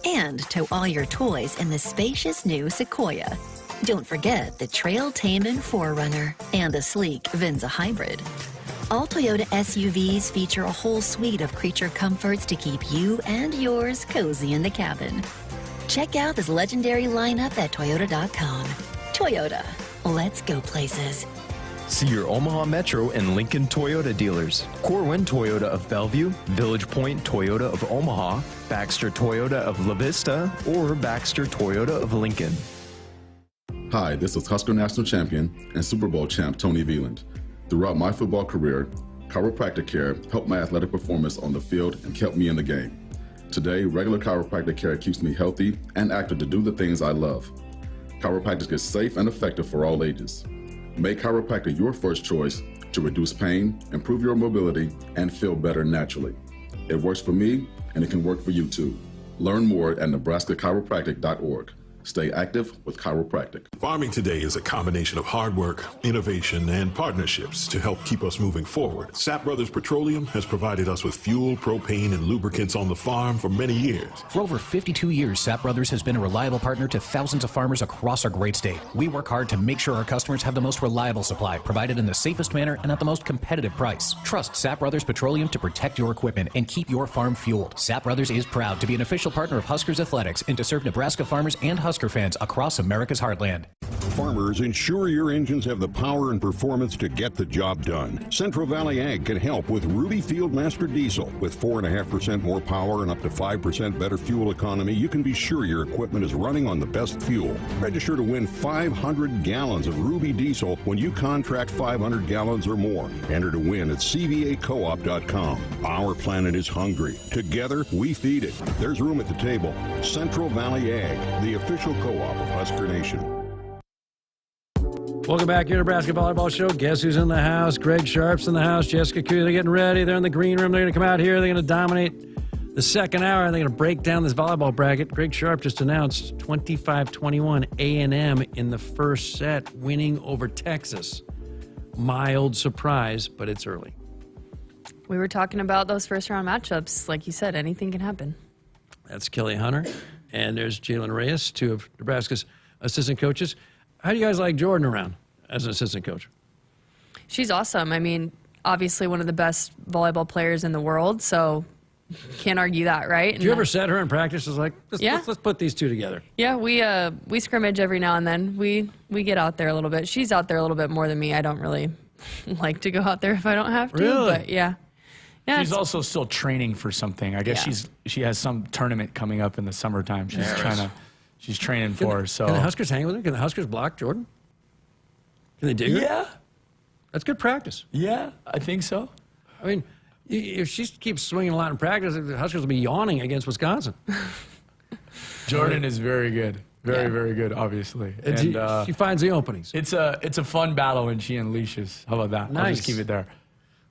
And tow all your toys in the spacious new Sequoia. Don't forget the trail-taming 4Runner and the sleek Venza Hybrid. All Toyota SUVs feature a whole suite of creature comforts to keep you and yours cozy in the cabin. Check out this legendary lineup at Toyota.com. Toyota, let's go places. See your Omaha Metro and Lincoln Toyota dealers. Corwin Toyota of Bellevue, Village Point Toyota of Omaha, Baxter Toyota of La Vista, or Baxter Toyota of Lincoln. Hi, this is Husker National Champion and Super Bowl champ Tony Veland. Throughout my football career, chiropractic care helped my athletic performance on the field and kept me in the game. Today, regular chiropractic care keeps me healthy and active to do the things I love. Chiropractic is safe and effective for all ages. Make chiropractic your first choice to reduce pain, improve your mobility, and feel better naturally. It works for me, and it can work for you too. Learn more at nebraska-chiropractic.org. Stay active with chiropractic. Farming today is a combination of hard work, innovation, and partnerships to help keep us moving forward. Sap Brothers Petroleum has provided us with fuel, propane, and lubricants on the farm for many years. For over 52 years, Sap Brothers has been a reliable partner to thousands of farmers across our great state. We work hard to make sure our customers have the most reliable supply, provided in the safest manner and at the most competitive price. Trust Sap Brothers Petroleum to protect your equipment and keep your farm fueled. Sap Brothers is proud to be an official partner of Huskers Athletics and to serve Nebraska farmers and Husker fans across America's heartland. farmers, ensure your engines have the power and performance to get the job done. Central Valley Ag can help with Ruby Fieldmaster Diesel. With 4.5% more power and up to 5% better fuel economy, you can be sure your equipment is running on the best fuel. Register to win 500 gallons of Ruby Diesel when you contract 500 gallons or more. Enter to win at cvacoop.com. Our planet is hungry. Together, we feed it. There's room at the table. Central Valley Ag, the official co-op of Husker Nation. Welcome back here to Nebraska Volleyball Show. Guess who's in the house? Greg Sharpe's in the house. Jessica Coody. They're getting ready. They're in the green room. They're going to come out here. They're going to dominate the second hour, and they're going to break down this volleyball bracket. Greg Sharpe just announced 25-21 A&M in the first set, winning over Texas. Mild surprise, but it's early. We were talking about those first-round matchups. Like you said, anything can happen. That's Kelly Hunter, and there's Jaylen Reyes, two of Nebraska's assistant coaches. How do you guys like Jordan around as an assistant coach? She's awesome. I mean, obviously one of the best volleyball players in the world, so can't argue that, right? Do you ever set her in practice as like, let's put these two together? Yeah, we scrimmage every now and then. We get out there a little bit. She's out there a little bit more than me. I don't really like to go out there if I don't have to. Really? But yeah. She's also still training for something. I guess she has some tournament coming up in the summertime. She's training for. So can the Huskers hang with her? Can the Huskers block Jordan? Can they dig her? Yeah, that's good practice. Yeah, I think so. I mean, if she keeps swinging a lot in practice, the Huskers will be yawning against Wisconsin. Jordan is very good. Very good, obviously. And she finds the openings. It's a fun battle when she unleashes. How about that? Nice. I'll just keep it there.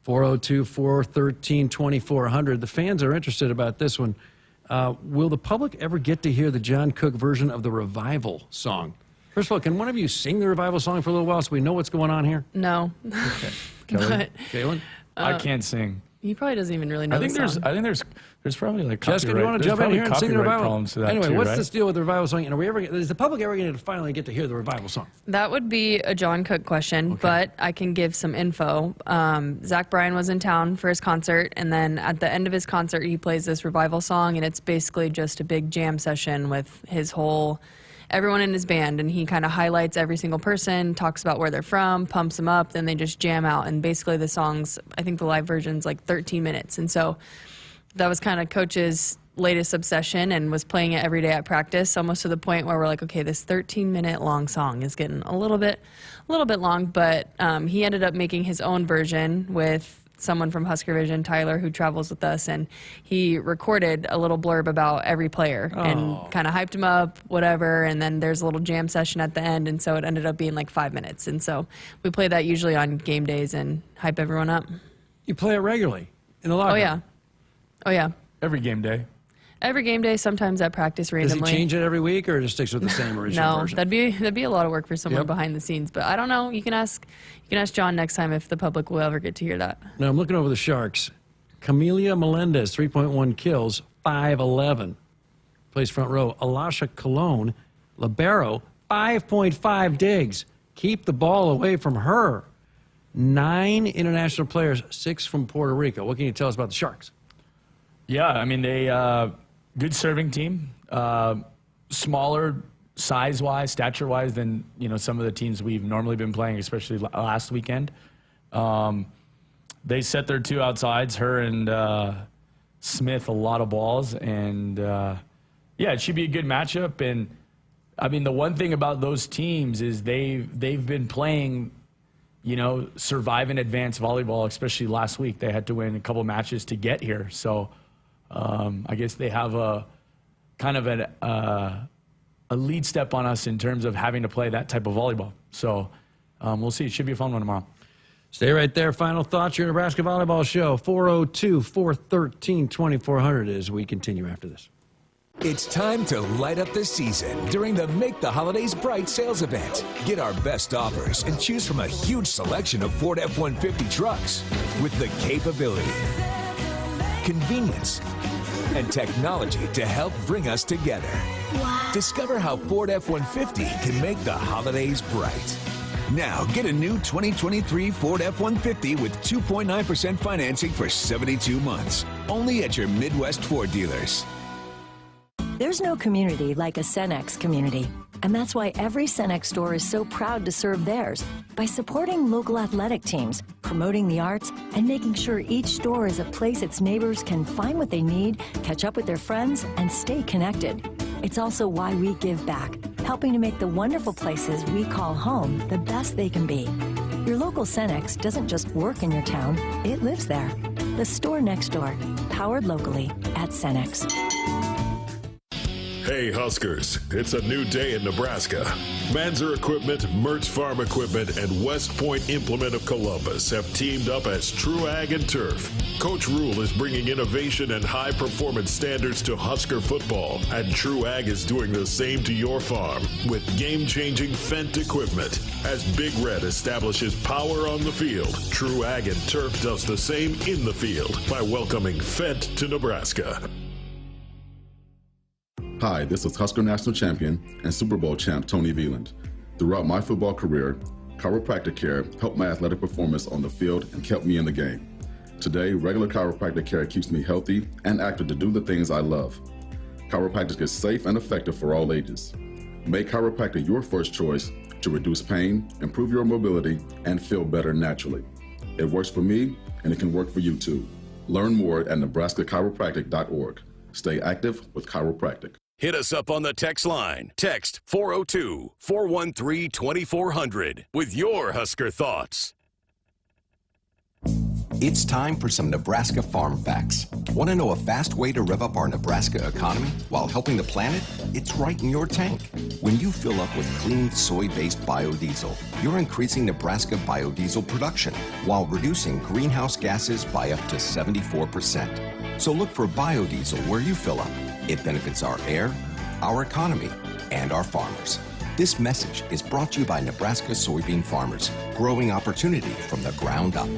402-413-2400. The fans are interested about this one. Will the public ever get to hear the John Cook version of the Revival song? First of all, can one of you sing the Revival song for a little while so we know what's going on here? No. Okay. But, Jaylen? I can't sing. He probably doesn't even really know I think the song. there's probably like Jessica, do you want to jump in here and sing the Revival? Problems to that anyway, too, what's right? this deal with the Revival song? And is the public ever going to finally get to hear the Revival song? That would be a John Cook question, but I can give some info. Zach Bryan was in town for his concert, and then at the end of his concert, he plays this Revival song, and it's basically just a big jam session with everyone in his band, and he kind of highlights every single person, talks about where they're from, pumps them up, then they just jam out. And basically the song's, I think the live version's like 13 minutes. And so that was kind of Coach's latest obsession, and was playing it every day at practice, almost to the point where we're like, okay, this 13-minute long song is getting a little bit long. But he ended up making his own version with someone from Husker Vision, Tyler, who travels with us, and he recorded a little blurb about every player and kind of hyped him up, whatever, and then there's a little jam session at the end, and so it ended up being like 5 minutes. And so we play that usually on game days and hype everyone up. You play it regularly in the locker room? Oh, yeah. Every game day? Every game day, sometimes at practice randomly. Does he change it every week, or just sticks with the same original version? No, that'd be a lot of work for someone behind the scenes. But I don't know. You can ask John next time if the public will ever get to hear that. Now I'm looking over the Sharks. Camelia Melendez, 3.1 kills, 5'11", plays front row. Alasha Colon, libero, 5.5 digs. Keep the ball away from her. 9 international players, 6 from Puerto Rico. What can you tell us about the Sharks? Yeah, I mean, they good serving team, smaller size-wise, stature-wise than some of the teams we've normally been playing, especially last weekend. They set their 2 outsides, her and Smith, a lot of balls, and it should be a good matchup. And I mean, the one thing about those teams is they've been playing, survive and advance volleyball, especially last week. They had to win a couple matches to get here, so. I guess they have a kind of a lead step on us in terms of having to play that type of volleyball. So we'll see. It should be a fun one tomorrow. Stay right there. Final thoughts, your Nebraska Volleyball Show, 402-413-2400 as we continue after this. It's time to light up the season during the Make the Holidays Bright sales event. Get our best offers and choose from a huge selection of Ford F-150 trucks with the capability, convenience, and technology to help bring us together. Wow. Discover how Ford F-150 can make the holidays bright. Now, get a new 2023 Ford F-150 with 2.9% financing for 72 months. Only at your Midwest Ford dealers. There's no community like a Cenex community. And that's why every Cenex store is so proud to serve theirs by supporting local athletic teams, promoting the arts, and making sure each store is a place its neighbors can find what they need, catch up with their friends, and stay connected. It's also why we give back, helping to make the wonderful places we call home the best they can be. Your local Cenex doesn't just work in your town, it lives there. The store next door, powered locally at Cenex. Hey Huskers, it's a new day in Nebraska. Manzer Equipment, Mertz Farm Equipment, and West Point Implement of Columbus have teamed up as True Ag and Turf. Coach Rule is bringing innovation and high performance standards to Husker football, and True Ag is doing the same to your farm with game-changing Fendt equipment. As Big Red establishes power on the field, True Ag and Turf does the same in the field by welcoming Fendt to Nebraska. Hi, this is Husker National Champion and Super Bowl champ Tony Veland. Throughout my football career, chiropractic care helped my athletic performance on the field and kept me in the game. Today, regular chiropractic care keeps me healthy and active to do the things I love. Chiropractic is safe and effective for all ages. Make chiropractic your first choice to reduce pain, improve your mobility, and feel better naturally. It works for me, and it can work for you too. Learn more at nebraska-chiropractic.org. Stay active with chiropractic. Hit us up on the text line. Text 402-413-2400 with your Husker thoughts. It's time for some Nebraska farm facts. Want to know a fast way to rev up our Nebraska economy while helping the planet? It's right in your tank. When you fill up with clean soy-based biodiesel, you're increasing Nebraska biodiesel production while reducing greenhouse gases by up to 74%. So look for biodiesel where you fill up. It benefits our air, our economy, and our farmers. This message is brought to you by Nebraska soybean farmers, growing opportunity from the ground up.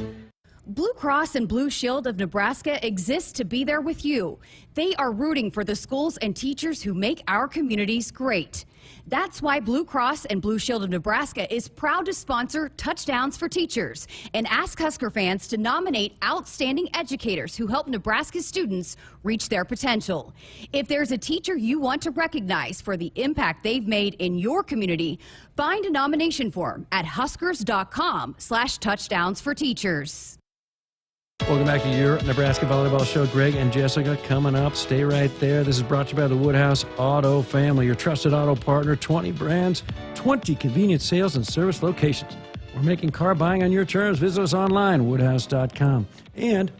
Blue Cross and Blue Shield of Nebraska exists to be there with you. They are rooting for the schools and teachers who make our communities great. That's why Blue Cross and Blue Shield of Nebraska is proud to sponsor Touchdowns for Teachers and ask Husker fans to nominate outstanding educators who help Nebraska students reach their potential. If there's a teacher you want to recognize for the impact they've made in your community, find a nomination form at huskers.com/touchdownsforteachers. Welcome back to your Nebraska Volleyball Show. Greg and Jessica coming up. Stay right there. This is brought to you by the Woodhouse Auto Family, your trusted auto partner. 20 brands, 20 convenient sales and service locations. We're making car buying on your terms. Visit us online, woodhouse.com. And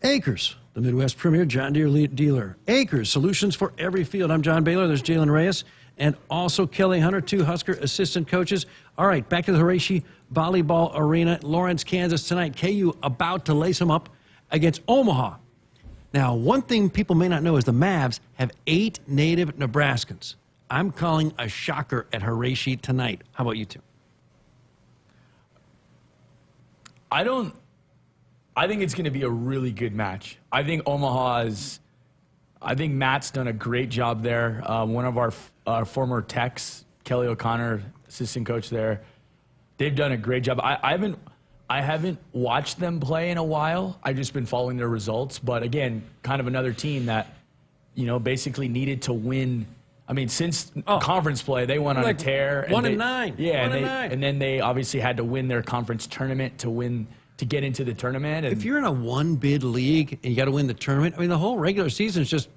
Acres, the Midwest premier John Deere dealer. Acres, solutions for every field. I'm John Baylor. There's Jaylen Reyes. And also Kelly Hunter, 2 Husker assistant coaches. All right, back to the Horatio Volleyball Arena, Lawrence, Kansas tonight. KU about to lace them up against Omaha. Now, one thing people may not know is the Mavs have 8 native Nebraskans. I'm calling a shocker at Horatio tonight. How about you two? I think it's going to be a really good match. I think Matt's done a great job there. One of our former techs, Kelly O'Connor, assistant coach there, they've done a great job. I haven't watched them play in a while. I've just been following their results. But again, kind of another team that, basically needed to win. I mean, since conference play, they went on a tear. 1-9. Yeah, 1-9. And then they obviously had to win their conference tournament to get into the tournament. And if you're in a one-bid league and you got to win the tournament, I mean, the whole regular season is just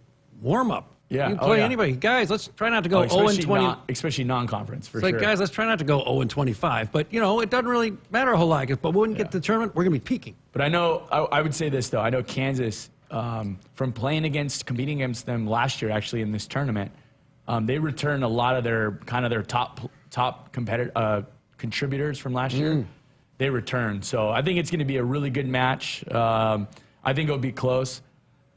warm-up. Yeah. You can play anybody. Guys, let's try not to go 0-20. Especially non-conference, for sure. It's like, guys, let's try not to go 0-25. But, it doesn't really matter a whole lot. But when we get to the tournament, we're going to be peaking. But I know, I would say this, though. I know Kansas, from competing against them last year, actually, in this tournament, they returned a lot of their top contributors from last year. They returned. So I think it's going to be a really good match. I think it'll be close.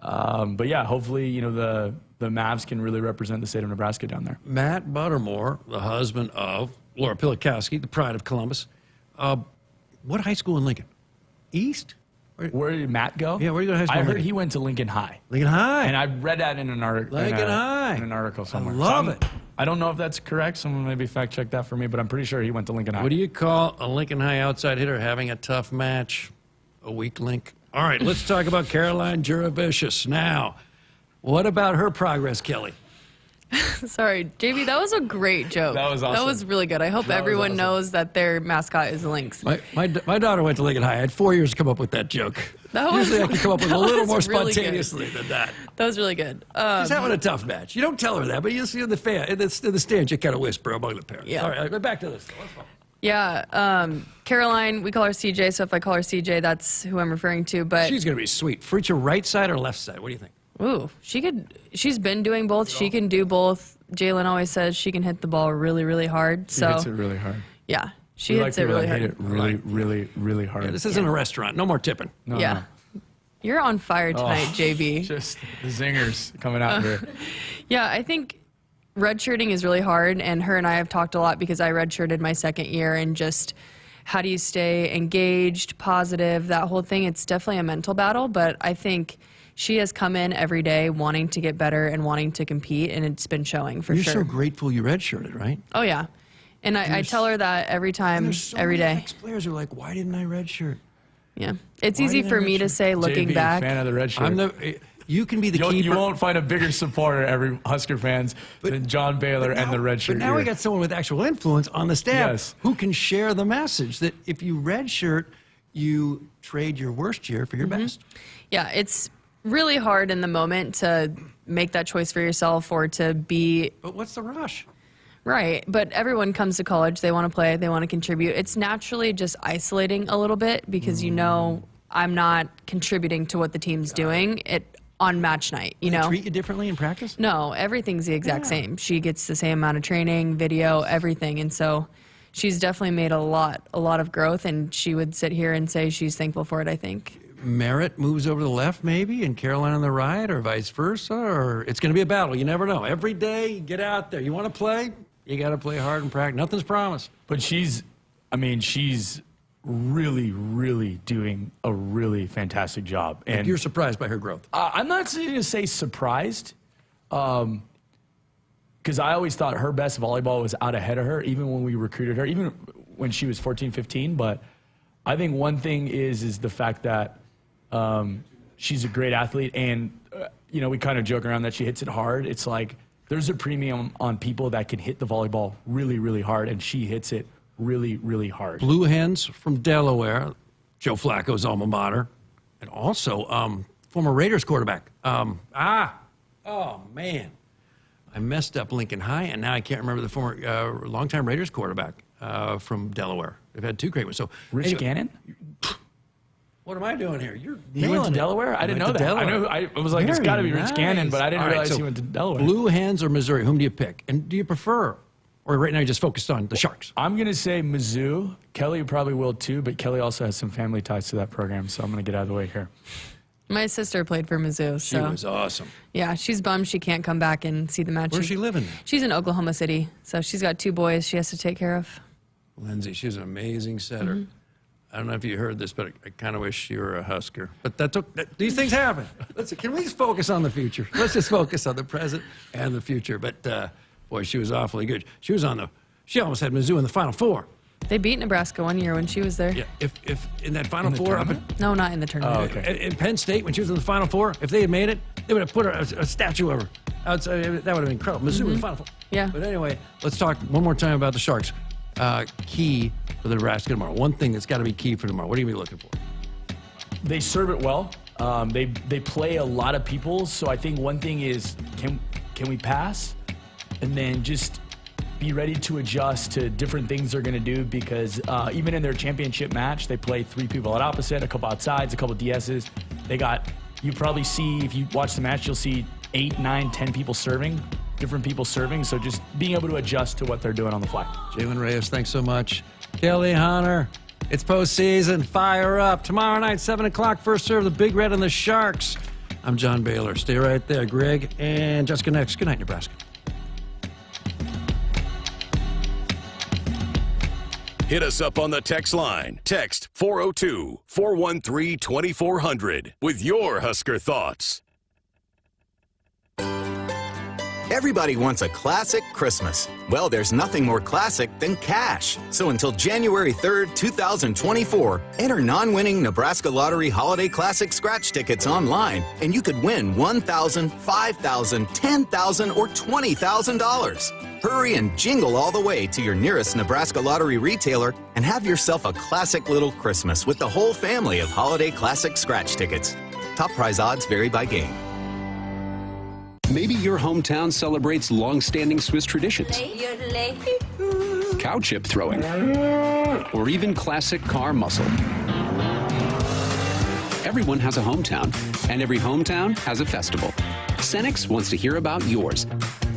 But, yeah, hopefully, the Mavs can really represent the state of Nebraska down there. Matt Buttermore, the husband of Laura Pilikowski, the pride of Columbus. What high school in Lincoln? East? Where did Matt go? Yeah, where did you go to high school? I heard he went to Lincoln High. Lincoln High. And I read that in an article. Lincoln High. In an article somewhere. I love it. I don't know if that's correct. Someone maybe fact check that for me, but I'm pretty sure he went to Lincoln High. What do you call a Lincoln High outside hitter having a tough match? A weak link. All right, let's talk about Caroline Jurevicius now. What about her progress, Kelly? Sorry, JB, that was a great joke. That was awesome. That was really good. I hope everyone knows that their mascot is Lynx. My daughter went to Lincoln High. I had 4 years to come up with that joke. Usually I can come up with a little more spontaneously than that. That was really good. She's having a tough match. You don't tell her that, but you see in the stands, you kind of whisper among the parents. Yeah. All right, back to this. Let's go. Yeah, Caroline, we call her CJ, so if I call her CJ, that's who I'm referring to. But she's going to be sweet. Feature right side or left side? What do you think? Ooh, she's been doing both. She can do both. Jaylen always says she can hit the ball really, really hard. She hits it really hard. Yeah, she hits it really hard. Hit it really, really, really hard. Yeah, this isn't a restaurant. No more tipping. No. You're on fire tonight, JB. Just the zingers coming out here. Yeah, I think redshirting is really hard, and her and I have talked a lot because I redshirted my second year, and just how do you stay engaged, positive, that whole thing. It's definitely a mental battle, but I think she has come in every day wanting to get better and wanting to compete, and it's been showing for You're sure. so grateful you redshirted, right? Oh, yeah. And I tell her that every time, every day. Ex-players are like, why didn't I redshirt? Yeah. It's easy for me to say looking JB, back. fan of the red shirt. You can be the keeper. You won't find a bigger supporter, every Husker fans, than John Baylor and the red shirt. But now we got someone with actual influence on the staff Yes. who can share the message that if you redshirt, you trade your worst year for your best. Yeah, it's really hard in the moment to make that choice for yourself or to be... But what's the rush? Right, but everyone comes to college, they want to play, they want to contribute. It's naturally just isolating a little bit because you know I'm not contributing to what the team's doing on match night, you know? They treat you differently in practice? No, everything's the exact same. She gets the same amount of training, video, everything, and so she's definitely made a lot of growth, and she would sit here and say she's thankful for it, I think. Merritt moves over to the left maybe and Caroline on the right, or vice versa, or it's going to be a battle. You never know. Every day, you get out there. You want to play? You got to play hard and practice. Nothing's promised. But she's really, really doing a really fantastic job. And you're surprised by her growth? I'm not going to say surprised, because I always thought her best volleyball was out ahead of her, even when we recruited her, even when she was 14, 15. But I think one thing is the fact that she's a great athlete, and we kind of joke around that she hits it hard. It's like there's a premium on people that can hit the volleyball really, really hard, and she hits it really, really hard. Blue Hens from Delaware, Joe Flacco's alma mater, and also former Raiders quarterback. Oh man, I messed up Lincoln High, and now I can't remember the former longtime Raiders quarterback from Delaware. They've had two great ones. So Rich Gannon? What am I doing here? You went to Delaware? I didn't know that. I was like, it's got to be Rich Gannon, but I didn't realize he went to Delaware. Blue Hens or Missouri? Whom do you pick? And do you prefer? Or right now you just focused on the Sharks? I'm going to say Mizzou. Kelly probably will too, but Kelly also has some family ties to that program, so I'm going to get out of the way here. My sister played for Mizzou. She was awesome. Yeah, she's bummed she can't come back and see the match. Where's she living? She's in Oklahoma City, so she's got 2 boys she has to take care of. Lindsay, she's an amazing setter. I don't know if you heard this, but I kind of wish you were a Husker. But these things happen. Can we just focus on the future? Let's just focus on the present and the future. But boy, she was awfully good. She almost had Mizzou in the Final Four. They beat Nebraska one year when she was there. Yeah, if in that Final Four. No, not in the tournament. Oh, okay. In Penn State, when she was in the Final Four, if they had made it, they would have put a statue of her outside. That would have been incredible. Mizzou in the Final Four. Yeah. But anyway, let's talk one more time about the Sharks. Key for the Nebraska tomorrow. One thing that's got to be key for tomorrow. What are you going to be looking for? They serve it well. They play a lot of people, so I think one thing is can we pass, and then just be ready to adjust to different things they're going to do, because even in their championship match, they play 3 people at opposite, a couple outsides, a couple DSs. You probably see, if you watch the match, you'll see 8, 9, 10 people serving. Different people serving, so just being able to adjust to what they're doing on the fly. Jaylen Reyes, thanks so much. Kelly Hunter, it's postseason. Fire up. Tomorrow night, 7 o'clock, first serve, the Big Red and the Sharks. I'm John Baylor. Stay right there. Greg and Jessica next. Good night, Nebraska. Hit us up on the text line. Text 402-413-2400 with your Husker thoughts. Everybody wants a classic Christmas. Well, there's nothing more classic than cash. So until January 3rd, 2024, enter non-winning Nebraska Lottery Holiday Classic scratch tickets online, and you could win $1,000, $5,000, $10,000, or $20,000. Hurry and jingle all the way to your nearest Nebraska Lottery retailer and have yourself a classic little Christmas with the whole family of Holiday Classic scratch tickets. Top prize odds vary by game. Maybe your hometown celebrates long-standing Swiss traditions, cow chip throwing, or even classic car muscle. Everyone has a hometown, and every hometown has a festival. Cenex wants to hear about yours.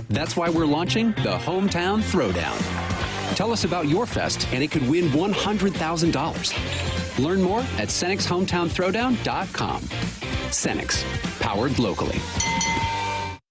That's why we're launching the Hometown Throwdown. Tell us about your fest, and it could win $100,000. Learn more at CenexHometownThrowdown.com. Cenex, powered locally.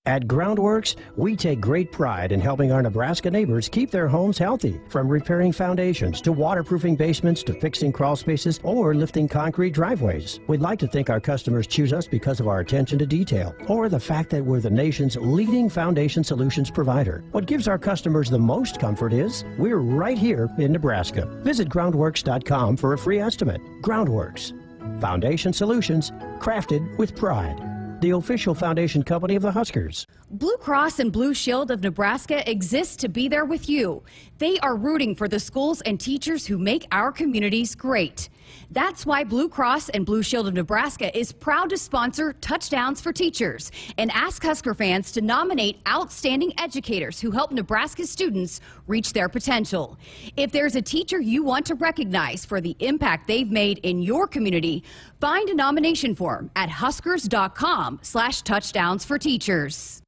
At Groundworks, we take great pride in helping our Nebraska neighbors keep their homes healthy. From repairing foundations to waterproofing basements to fixing crawl spaces or lifting concrete driveways. We'd like to think our customers choose us because of our attention to detail or the fact that we're the nation's leading foundation solutions provider. What gives our customers the most comfort is we're right here in Nebraska. Visit groundworks.com for a free estimate. Groundworks, foundation solutions crafted with pride. The official foundation company of the Huskers. Blue Cross and Blue Shield of Nebraska exists to be there with you. They are rooting for the schools and teachers who make our communities great. That's why Blue Cross and Blue Shield of Nebraska is proud to sponsor Touchdowns for Teachers and ask Husker fans to nominate outstanding educators who help Nebraska students reach their potential. If there's a teacher you want to recognize for the impact they've made in your community, find a nomination form at huskers.com/touchdowns-for-teachers.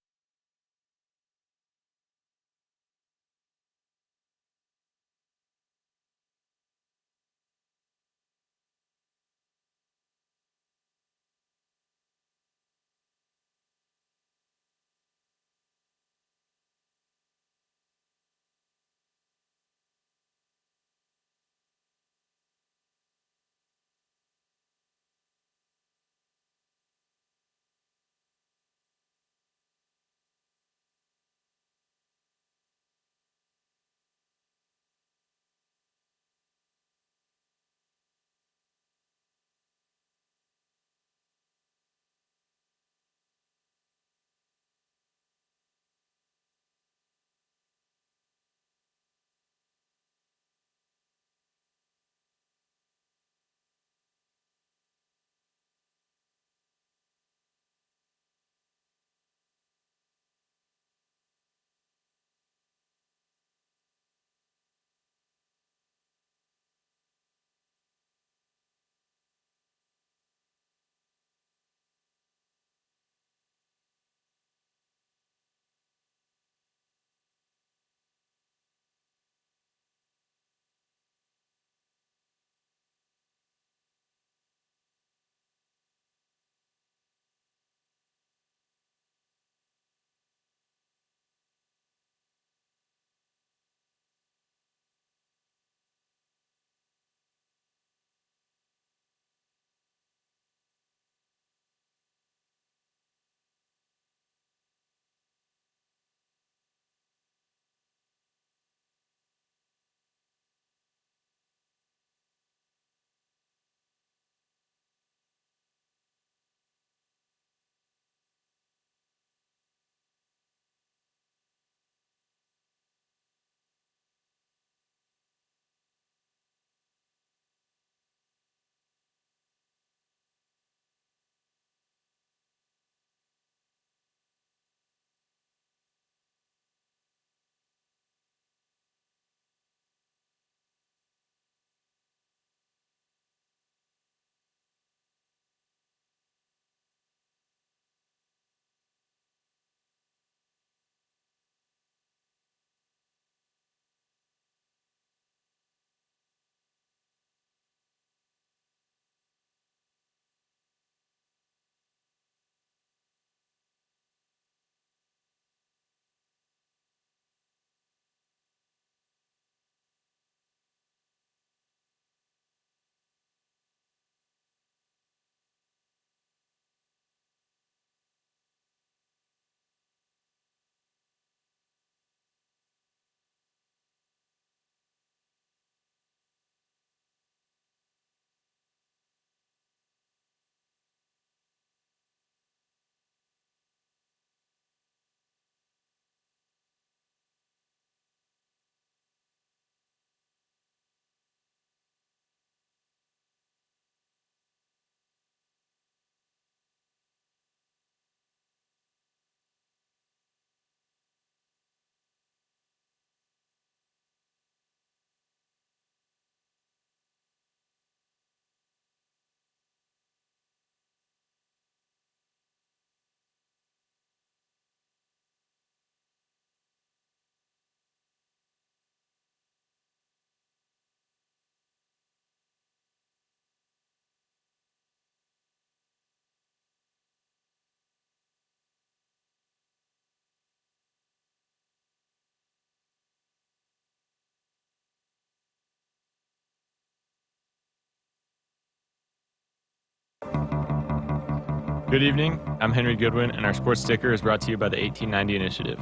Good evening. I'm Henry Goodwin, and our sports sticker is brought to you by the 1890 Initiative.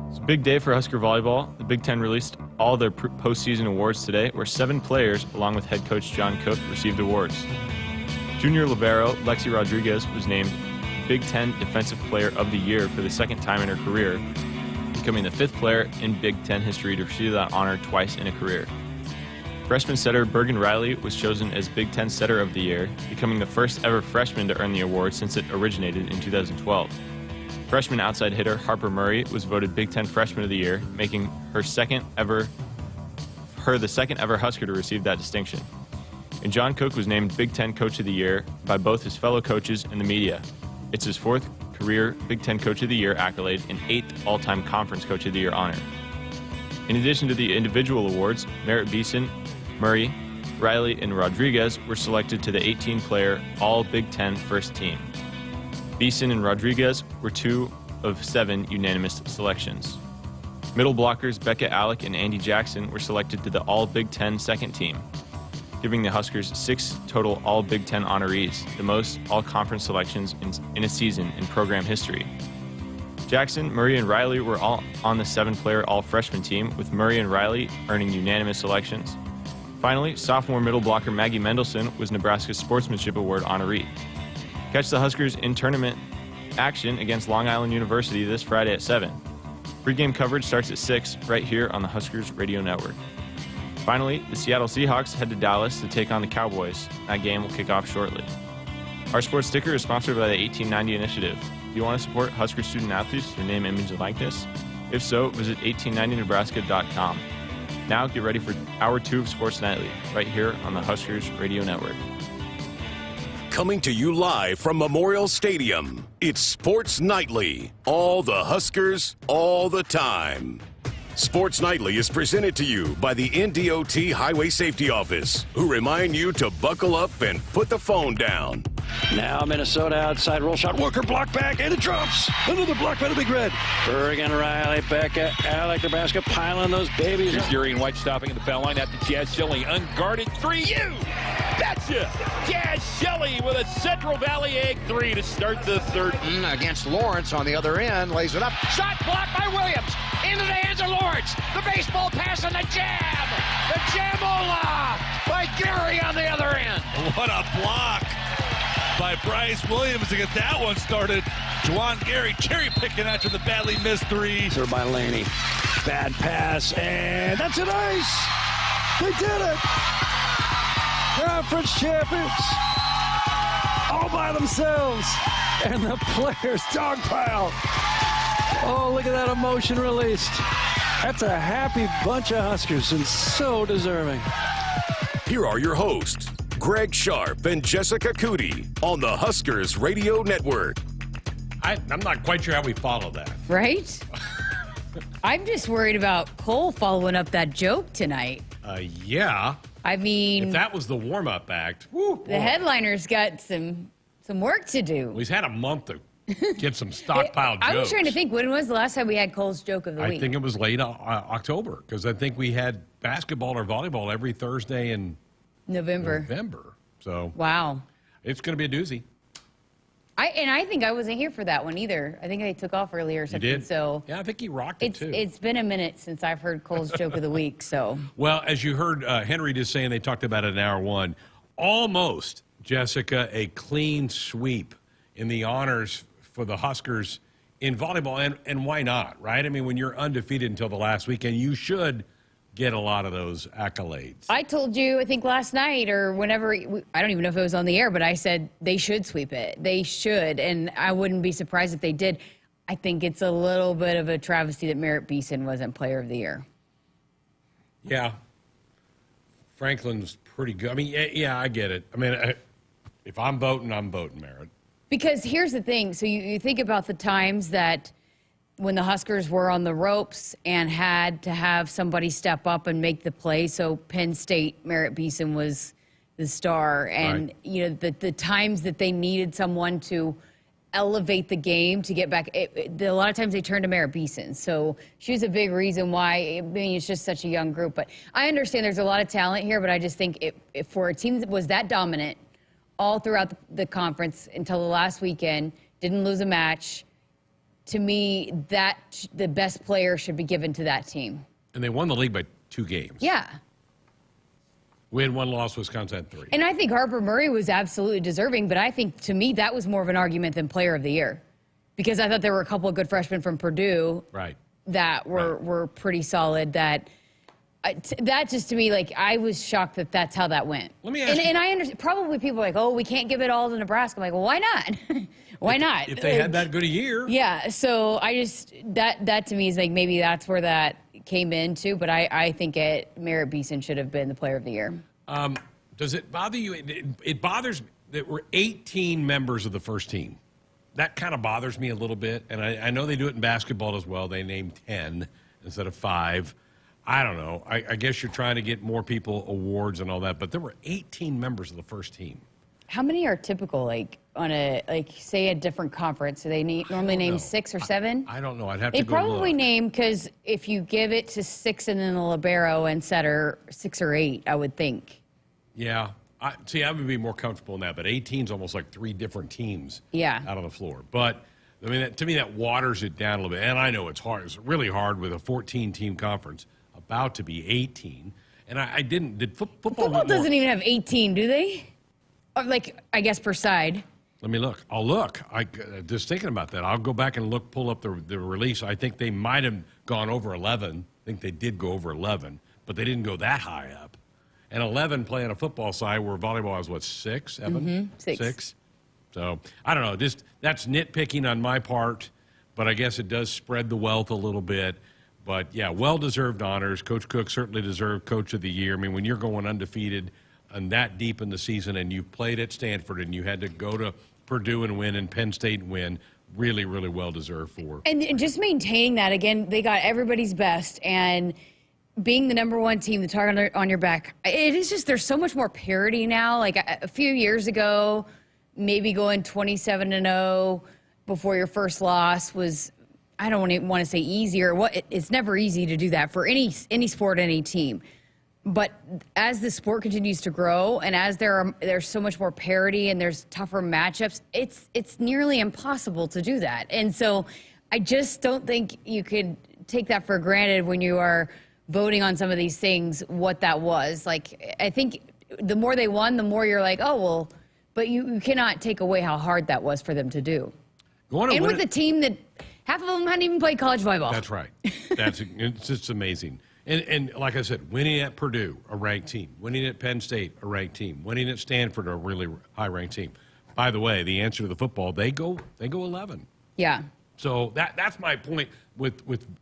It's a big day for Husker volleyball. The Big Ten released all their postseason awards today, where 7 players, along with head coach John Cook, received awards. Junior libero Lexi Rodriguez was named Big Ten Defensive Player of the Year for the second time in her career, becoming the 5th player in Big Ten history to receive that honor twice in a career. Freshman setter Bergen Riley was chosen as Big Ten Setter of the Year, becoming the first ever freshman to earn the award since it originated in 2012. Freshman outside hitter Harper Murray was voted Big Ten Freshman of the Year, making her the second ever Husker to receive that distinction. And John Cook was named Big Ten Coach of the Year by both his fellow coaches and the media. It's his 4th career Big Ten Coach of the Year accolade and 8th all-time Conference Coach of the Year honor. In addition to the individual awards, Merritt Beeson, Murray, Riley, and Rodriguez were selected to the 18-player All-Big Ten First Team. Beeson and Rodriguez were 2 of 7 unanimous selections. Middle blockers Becca Alec and Andy Jackson were selected to the All-Big Ten Second Team, giving the Huskers 6 total All-Big Ten honorees, the most all-conference selections in a season in program history. Jackson, Murray, and Riley were all on the 7-player All-Freshman team, with Murray and Riley earning unanimous selections. Finally, sophomore middle blocker Maggie Mendelson was Nebraska's Sportsmanship Award honoree. Catch the Huskers in tournament action against Long Island University this Friday at 7. Pre-game coverage starts at 6 right here on the Huskers Radio Network. Finally, the Seattle Seahawks head to Dallas to take on the Cowboys. That game will kick off shortly. Our sports sticker is sponsored by the 1890 Initiative. Do you want to support Husker student athletes through name, image, and likeness? If so, visit 1890nebraska.com. Now get ready for Hour 2 of Sports Nightly, right here on the Huskers Radio Network. Coming to you live from Memorial Stadium, it's Sports Nightly. All the Huskers, all the time. Sports Nightly is presented to you by the NDOT Highway Safety Office, who remind you to buckle up and put the phone down. Now Minnesota outside roll shot. Walker block back and it drops. Another block by the Big Red. Bergen Riley, Becca, Alec, Nebraska piling those babies. Fury and White stopping at the foul line after Jazz Shelley. Unguarded 3. You betcha! Jazz Shelley with a Central Valley Egg 3 to start the third. Against Lawrence on the other end. Lays it up. Shot blocked by Williams. Into the hands of Lawrence. The baseball pass and the jam. The jamola by Gary on the other end. What a block by Bryce Williams to get that one started. Juwan Gary cherry picking after the badly missed 3. Served by Laney. Bad pass, and that's an ice. They did it. Conference champions. All by themselves. And the players dogpile. Oh, look at that emotion released. That's a happy bunch of Huskers and so deserving. Here are your hosts, Greg Sharpe and Jessica Coody on the Huskers Radio Network. I'm not quite sure how we follow that. Right? I'm just worried about Cole following up that joke tonight. Yeah. I mean, if that was the warm-up act, woo, the headliner's got some work to do. Well, he's had a month to get some stockpiled jokes. I was trying to think, when was the last time we had Cole's joke of the week? I think it was late October, because I think we had basketball or volleyball every Thursday in November. So wow, it's going to be a doozy. I think I wasn't here for that one either. I think I took off earlier or something. You did? So yeah, I think he rocked it too. It's been a minute since I've heard Cole's joke of the week. So well, as you heard Henry just saying, they talked about it in hour 1. Almost, Jessica, a clean sweep in the honors for the Huskers in volleyball, and why not, right? I mean, when you're undefeated until the last weekend, you should get a lot of those accolades. I told you, I think last night or whenever, I don't even know if it was on the air, but I said they should sweep it. They should, and I wouldn't be surprised if they did. I think it's a little bit of a travesty that Merritt Beeson wasn't Player of the Year. Yeah. Franklin's pretty good. I mean, yeah, I get it. I mean, if I'm voting Merritt. Because here's the thing. So you think about the times that when the Huskers were on the ropes and had to have somebody step up and make the play. So Penn State, Merritt Beeson was the star. And, you know, the times that they needed someone to elevate the game to get back, a lot of times they turned to Merritt Beeson. So she was a big reason why. I mean, it's just such a young group. But I understand there's a lot of talent here, but I just think if for a team that was that dominant all throughout the conference until the last weekend, didn't lose a match. To me, that the best player should be given to that team. And they won the league by 2 games. Yeah. We had 1 loss, Wisconsin had 3. And I think Harper Murray was absolutely deserving, but I think, to me, that was more of an argument than player of the year. Because I thought there were a couple of good freshmen from Purdue that were pretty solid. That just, to me, like, I was shocked that that's how that went. Let me ask you. And I understand, probably people are like, oh, we can't give it all to Nebraska. I'm like, well, why not? Why not? If they had that good a year. Yeah, so I just, that to me is like, maybe that's where that came into, but I think Merritt Beeson should have been the player of the year. Does it bother you? It bothers me that we're 18 members of the first team. That kind of bothers me a little bit, and I know they do it in basketball as well. They name 10 instead of 5. I don't know. I guess you're trying to get more people awards and all that, but there were 18 members of the first team. How many are typical, like, on say a different conference? Do they normally name 6 or 7? I don't know. I'd have to go They probably look. name, because if you give it to 6 and then the libero and setter, 6 or 8, I would think. Yeah. I would be more comfortable in that, but 18 is almost like 3 different teams out on the floor. But, I mean, to me, that waters it down a little bit. And I know it's hard. It's really hard with a 14-team conference, about to be 18. And football doesn't even have 18, do they? Or like, I guess per side. Let me look. I'll look. Just thinking about that. I'll go back and pull up the release. I think they might have gone over 11. I think they did go over 11, but they didn't go that high up. And 11 playing a football side where volleyball is, what, 6, 7? 6. So, I don't know. That's nitpicking on my part, but I guess it does spread the wealth a little bit. But, yeah, well-deserved honors. Coach Cook certainly deserved Coach of the Year. I mean, when you're going undefeated and that deep in the season and you played at Stanford and you had to go to Purdue and win and Penn State and win, really, really well-deserved for. And just maintaining that, again, they got everybody's best. And being the #1 team, the target on your back, it is just, there's so much more parity now. Like a few years ago, maybe going 27-0 before your first loss was, I don't even want to say easier. It's never easy to do that for any sport, any team. But as the sport continues to grow, and as there's so much more parity and there's tougher matchups, it's nearly impossible to do that. And so I just don't think you could take that for granted when you are voting on some of these things, what that was. Like, I think the more they won, the more you're like, oh, well, but you cannot take away how hard that was for them to do. And with a team that half of them hadn't even played college volleyball. That's right. It's just amazing. And like I said, winning at Purdue, a ranked team. Winning at Penn State, a ranked team. Winning at Stanford, a really high-ranked team. By the way, the answer to the football, they go 11. Yeah. So that's my point.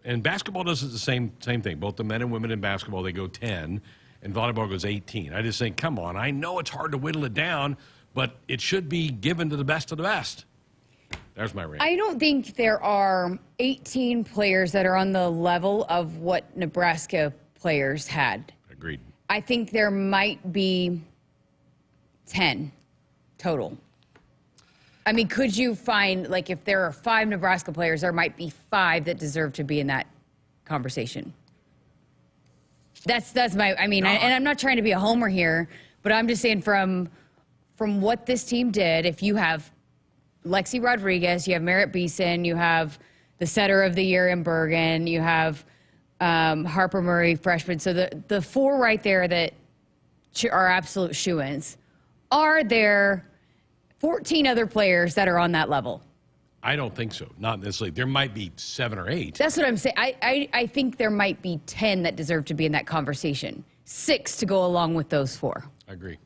And basketball does the same thing. Both the men and women in basketball, they go 10, and volleyball goes 18. I just think, come on, I know it's hard to whittle it down, but it should be given to the best of the best. There's my rant. I don't think there are 18 players that are on the level of what Nebraska players had. Agreed. I think there might be 10 total. I mean, could you find, like, if there are 5 Nebraska players, there might be 5 that deserve to be in that conversation. That's my, I mean, and I'm not trying to be a homer here, but I'm just saying from what this team did, if you have Lexi Rodriguez, you have Merritt Beeson, you have the setter of the year in Bergen, you have Harper Murray, freshman. So the 4 right there that are absolute shoo-ins. Are there 14 other players that are on that level? I don't think so. Not necessarily. There might be 7 or 8. That's what I'm saying. I think there might be 10 that deserve to be in that conversation. 6 to go along with those 4. I agree.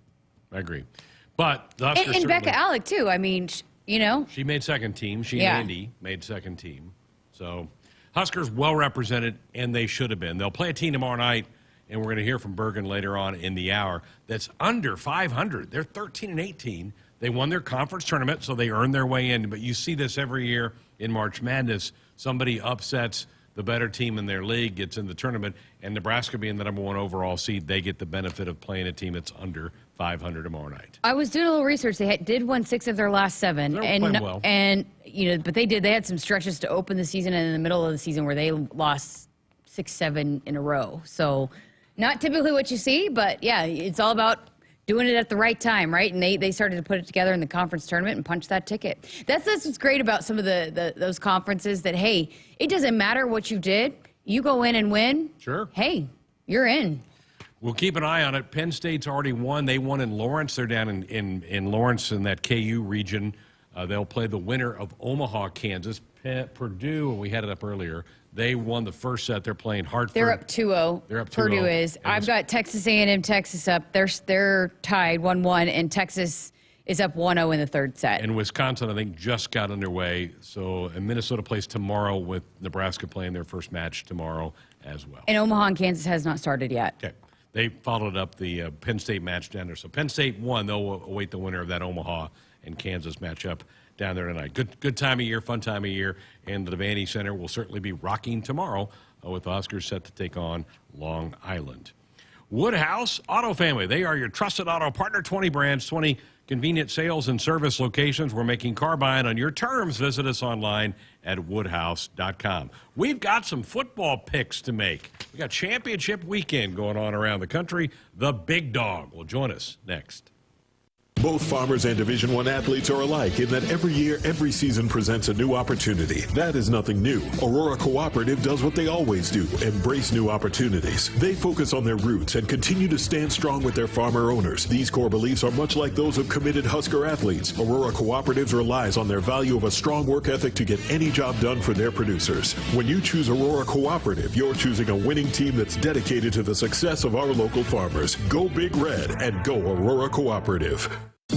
But the Huskers and Becca Alec, too. I mean, you know. She made second team. She and Andy made second team. So Huskers well represented, and they should have been. They'll play a team tomorrow night, and we're going to hear from Bergen later on in the hour that's under 500. They're 13-18. They won their conference tournament, so they earned their way in. But you see this every year in March Madness. Somebody upsets the better team in their league, gets in the tournament, and Nebraska being the #1 overall seed, they get the benefit of playing a team that's under 500 tomorrow night. I was doing a little research. They did win 6 of their last 7. They're playing well. And, you know, but they had some stretches to open the season and in the middle of the season where they lost 6, 7 in a row. So not typically what you see, but, yeah, it's all about doing it at the right time, right? And they started to put it together in the conference tournament and punch that ticket. That's what's great about some of those conferences, that, hey, it doesn't matter what you did. You go in and win. Sure. Hey, you're in. We'll keep an eye on it. Penn State's already won. They won in Lawrence. They're down in Lawrence in that KU region. They'll play the winner of Omaha, Kansas. Purdue, we had it up earlier, they won the first set. They're playing Hartford. They're up 2-0. They're up 2-0. Purdue is. I've got Texas A&M, Texas up. They're tied 1-1, and Texas is up 1-0 in the third set. And Wisconsin, I think, just got underway. And Minnesota plays tomorrow, with Nebraska playing their first match tomorrow as well. And Omaha and Kansas has not started yet. Okay. They followed up the Penn State match down there. So Penn State won. They'll await the winner of that Omaha and Kansas matchup down there tonight. Good time of year, fun time of year. And the Devaney Center will certainly be rocking tomorrow with the Huskers set to take on Long Island. Woodhouse Auto Family. They are your trusted auto partner. 20 brands, 20 convenient sales and service locations. We're making car buying on your terms. Visit us online at woodhouse.com. We've got some football picks to make. We got championship weekend going on around the country. The Big Dog will join us next. Both Farmers and Division I athletes are alike in that every year, every season presents a new opportunity. That is nothing new. Aurora Cooperative does what they always do, embrace new opportunities. They focus on their roots and continue to stand strong with their farmer owners. These core beliefs are much like those of committed Husker athletes. Aurora Cooperatives relies on their value of a strong work ethic to get any job done for their producers. When you choose Aurora Cooperative, you're choosing a winning team that's dedicated to the success of our local farmers. Go Big Red and go Aurora Cooperative.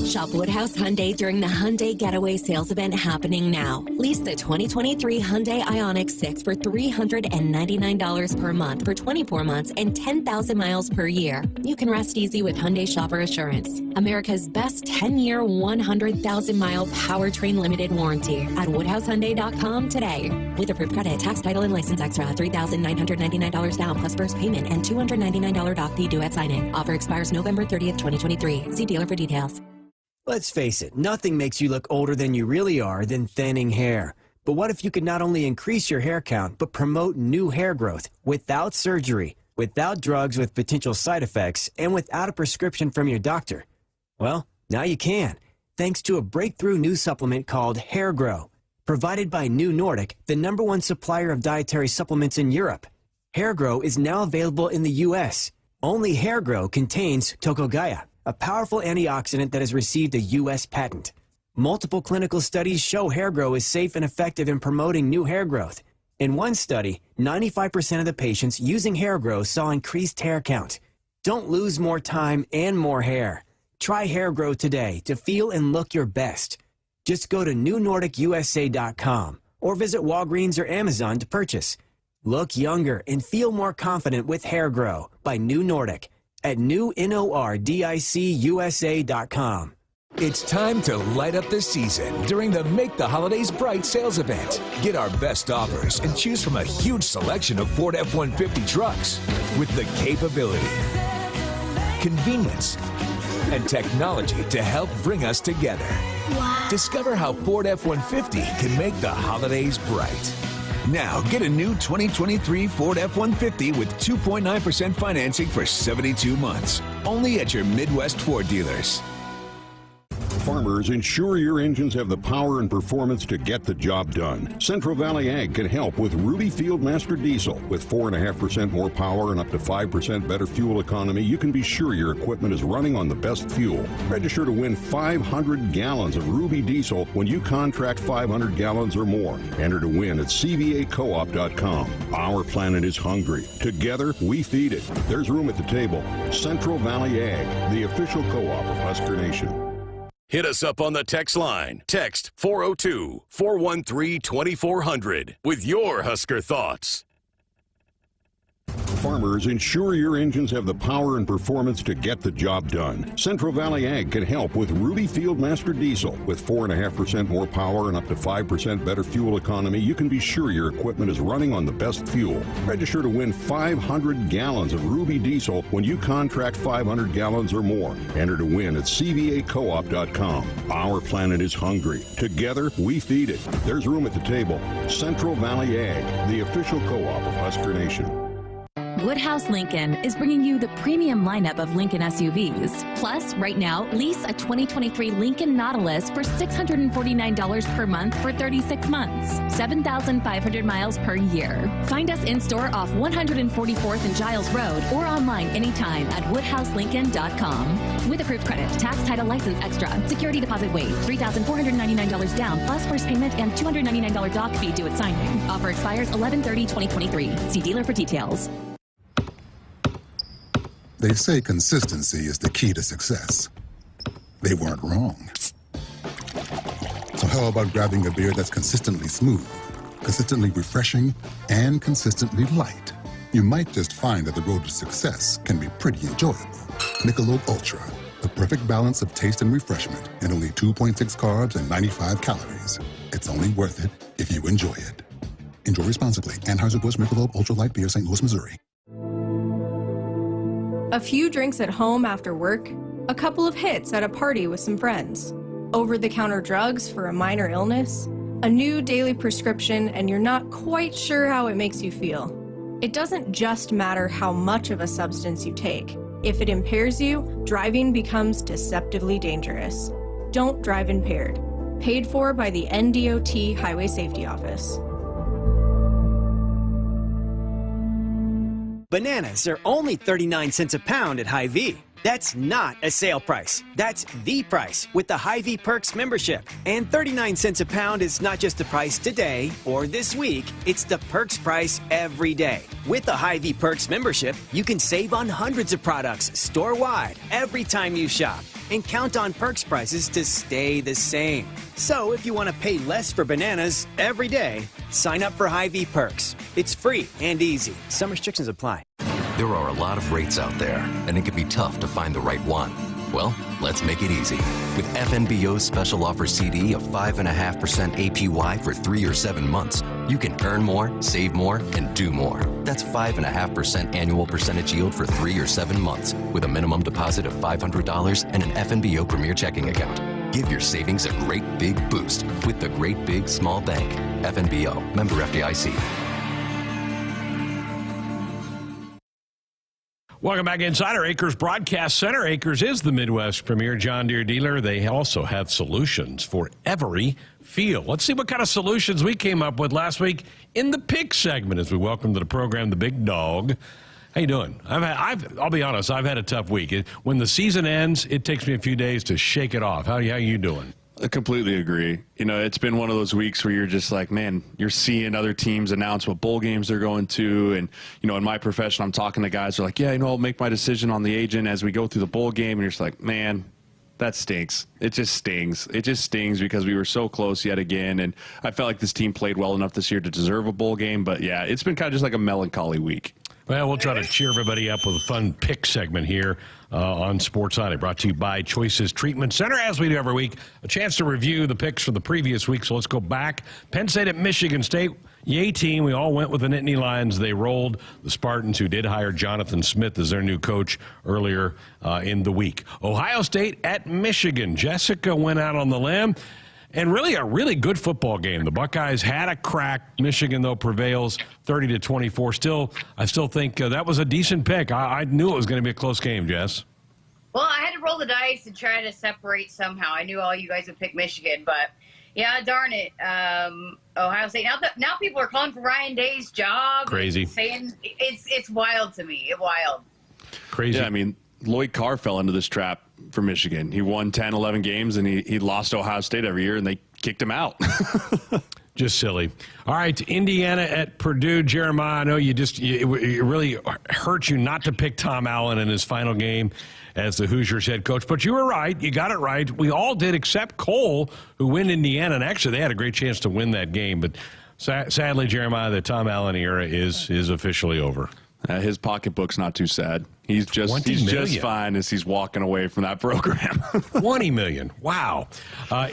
Shop Woodhouse Hyundai during the Hyundai Getaway Sales event happening now. Lease the 2023 Hyundai Ioniq 6 for $399 per month for 24 months and 10,000 miles per year. You can rest easy with Hyundai Shopper Assurance, America's best 10-year, 100,000-mile powertrain limited warranty at woodhousehyundai.com today. With approved credit, tax, title, and license extra, $3,999 down plus first payment and $299 doc fee due at signing. Offer expires November 30th, 2023. See dealer for details. Let's face it, nothing makes you look older than you really are than thinning hair. But what if you could not only increase your hair count, but promote new hair growth without surgery, without drugs with potential side effects, and without a prescription from your doctor? Well, now you can, thanks to a breakthrough new supplement called Hair Grow, provided by New Nordic, the #1 supplier of dietary supplements in Europe. Hair Grow is now available in the U.S. Only Hair Grow contains Tocogaya, a powerful antioxidant that has received a U.S. patent. Multiple clinical studies show Hair Grow is safe and effective in promoting new hair growth. In one study, 95% of the patients using Hair Grow saw increased hair count. Don't lose more time and more hair. Try Hair Grow today to feel and look your best. Just go to newnordicusa.com or visit Walgreens or Amazon to purchase. Look younger and feel more confident with Hair Grow by New Nordic at newnordicusa.com. It's time to light up the season during the Make the Holidays Bright sales event. Get our best offers and choose from a huge selection of Ford F-150 trucks with the capability, convenience, and technology to help bring us together. Wow. Discover how Ford F-150 can make the holidays bright. Now, get a new 2023 Ford F-150 with 2.9% financing for 72 months. Only at your Midwest Ford dealers. Farmers, ensure your engines have the power and performance to get the job done. Central Valley Ag can help with Ruby Fieldmaster Diesel. With 4.5% more power and up to 5% better fuel economy, you can be sure your equipment is running on the best fuel. Register to win 500 gallons of Ruby Diesel when you contract 500 gallons or more. Enter to win at cvacoop.com. Our planet is hungry. Together, we feed it. There's room at the table. Central Valley Ag, the official co-op of Husker Nation. Hit us up on the text line. Text 402-413-2400 with your Husker thoughts. Farmers, ensure your engines have the power and performance to get the job done. Central Valley Ag can help with Ruby Fieldmaster Diesel. With 4.5% more power and up to 5% better fuel economy, you can be sure your equipment is running on the best fuel. Register to win 500 gallons of Ruby Diesel when you contract 500 gallons or more. Enter to win at cvacoop.com. Our planet is hungry. Together, we feed it. There's room at the table. Central Valley Ag, the official co-op of Husker Nation. Woodhouse Lincoln is bringing you the premium lineup of Lincoln SUVs. Plus, right now, lease a 2023 Lincoln Nautilus for $649 per month for 36 months, 7,500 miles per year. Find us in-store off 144th and Giles Road or online anytime at woodhouselincoln.com. With approved credit, tax, title, license extra, security deposit waived, $3,499 down, plus first payment and $299 doc fee due at signing. Offer expires 11/30/2023. See dealer for details. They say consistency is the key to success. They weren't wrong. So how about grabbing a beer that's consistently smooth, consistently refreshing, and consistently light? You might just find that the road to success can be pretty enjoyable. Michelob Ultra, the perfect balance of taste and refreshment, and only 2.6 carbs and 95 calories. It's only worth it if you enjoy it. Enjoy responsibly. Anheuser-Busch Michelob Ultra Light Beer, St. Louis, Missouri. A few drinks at home after work, a couple of hits at a party with some friends, over-the-counter drugs for a minor illness, a new daily prescription, and you're not quite sure how it makes you feel. It doesn't just matter how much of a substance you take. If it impairs you, driving becomes deceptively dangerous. Don't drive impaired. Paid for by the NDOT Highway Safety Office. Bananas are only 39 cents a pound at Hy-Vee. That's not a sale price. That's the price with the Hy-Vee Perks membership. And 39 cents a pound is not just the price today or this week, it's the Perks price every day. With the Hy-Vee Perks membership, you can save on hundreds of products store-wide every time you shop. And count on Perks prices to stay the same. So if you want to pay less for bananas every day, sign up for Hy-Vee Perks. It's free and easy. Some restrictions apply. There are a lot of rates out there, and it can be tough to find the right one. Well, let's make it easy. With FNBO's special offer CD of 5.5% APY for 3 or 7 months, you can earn more, save more, and do more. That's 5.5% annual percentage yield for 3 or 7 months, with a minimum deposit of $500 and an FNBO Premier checking account. Give your savings a great big boost with the Great Big Small Bank. FNBO, member FDIC. Welcome back inside our Acres Broadcast Center. Acres is the Midwest premier John Deere dealer. They also have solutions for every field. Let's see what kind of solutions we came up with last week in the pick segment as we welcome to the program the big dog. How you doing? I'll be honest, I've had a tough week. When the season ends, it takes me a few days to shake it off. How you doing? I completely agree. You know, it's been one of those weeks where you're just like, man, you're seeing other teams announce what bowl games they're going to. And, you know, in my profession, I'm talking to guys who are like, yeah, you know, I'll make my decision on the agent as we go through the bowl game. And you're just like, man, that stinks. It just stings. It just stings because we were so close yet again. And I felt like this team played well enough this year to deserve a bowl game. But, yeah, it's been kind of just like a melancholy week. Well, we'll try to cheer everybody up with a fun pick segment here on Sports Night, brought to you by Choices Treatment Center. As we do every week, a chance to review the picks for the previous week. So let's go back. Penn State at Michigan State. Yay team. We all went with the Nittany Lions. They rolled the Spartans, who did hire Jonathan Smith as their new coach earlier in the week. Ohio State at Michigan. Jessica went out on the limb. And really a really good football game. The Buckeyes had a crack. Michigan, though, prevails 30-24. I still think that was a decent pick. I knew it was going to be a close game, Jess. Well, I had to roll the dice and try to separate somehow. I knew all you guys would pick Michigan, but yeah, darn it. Ohio State. Now people are calling for Ryan Day's job. Crazy. Saying it's wild to me. It's wild. Crazy. Yeah, I mean, Lloyd Carr fell into this trap for Michigan. He won 10, 11 games, and he lost to Ohio State every year, and they kicked him out. Just silly. All right, Indiana at Purdue. Jeremiah, I know it really hurt you not to pick Tom Allen in his final game as the Hoosiers head coach. But you were right. You got it right. We all did except Cole, who win Indiana. And actually, they had a great chance to win that game. But sadly, Jeremiah, the Tom Allen era is officially over. His pocketbook's not too sad. He's just fine as he's walking away from that program. $20 million. Wow.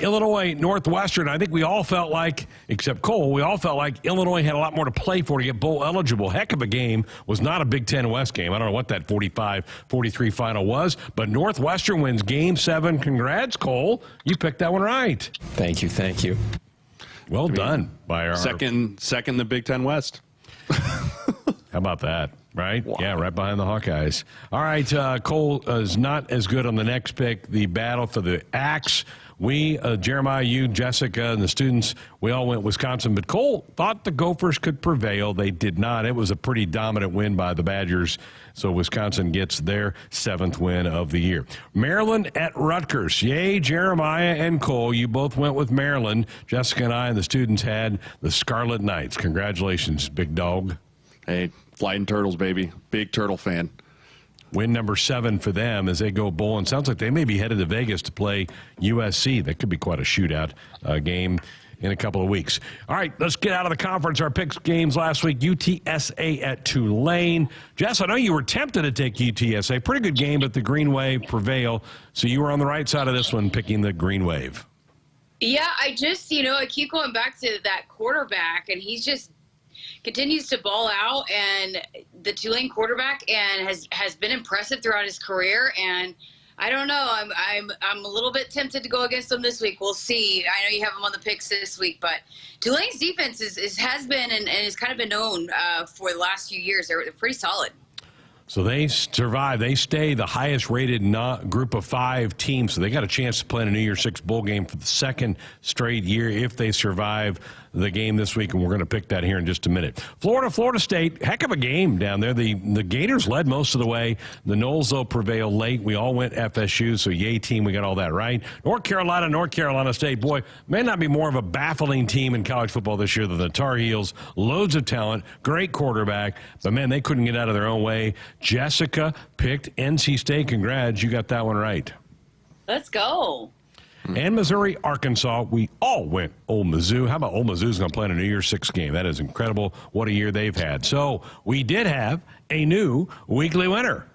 Illinois Northwestern, I think we all felt like, except Cole, we all felt like Illinois had a lot more to play for to get bowl eligible. Heck of a game. Was not a Big Ten West game. I don't know what that 45-43 final was, but Northwestern wins Game 7. Congrats, Cole. You picked that one right. Thank you. Well done by our second in the Big Ten West. How about that? Right? Wow. Yeah, right behind the Hawkeyes. All right, Cole is not as good on the next pick. The battle for the axe. We, Jeremiah, you, Jessica, and the students, we all went Wisconsin. But Cole thought the Gophers could prevail. They did not. It was a pretty dominant win by the Badgers. So Wisconsin gets their 7th win of the year. Maryland at Rutgers. Yay, Jeremiah and Cole. You both went with Maryland. Jessica and I and the students had the Scarlet Knights. Congratulations, big dog. Hey, Flying Turtles, baby. Big Turtle fan. Win number 7 for them as they go bowling. Sounds like they may be headed to Vegas to play USC. That could be quite a shootout game in a couple of weeks. All right, let's get out of the conference. Our picks games last week, UTSA at Tulane. Jess, I know you were tempted to take UTSA. Pretty good game, but the Green Wave prevail. So you were on the right side of this one, picking the Green Wave. Yeah, I just, I keep going back to that quarterback, and he's just continues to ball out, and the Tulane quarterback and has been impressive throughout his career. And I don't know, I'm a little bit tempted to go against him this week. We'll see. I know you have him on the picks this week, but Tulane's defense has been and has kind of been known for the last few years. They're pretty solid. So they survive. They stay the highest-rated group of 5 teams. So they got a chance to play in a New Year's Six bowl game for the 2nd straight year if they survive the game this week, and we're going to pick that here in just a minute. Florida State, heck of a game down there. The Gators led most of the way. The Noles, though, prevailed late. We all went FSU, so yay team, we got all that right. North Carolina State, boy, may not be more of a baffling team in college football this year than the Tar Heels. Loads of talent, great quarterback, but, man, they couldn't get out of their own way. Jessica picked NC State. Congrats, you got that one right. Let's go. And Missouri, Arkansas, we all went Ole Mizzou. How about Ole Mizzou's going to play in a New Year's Six game? That is incredible. What a year they've had. So we did have a new weekly winner,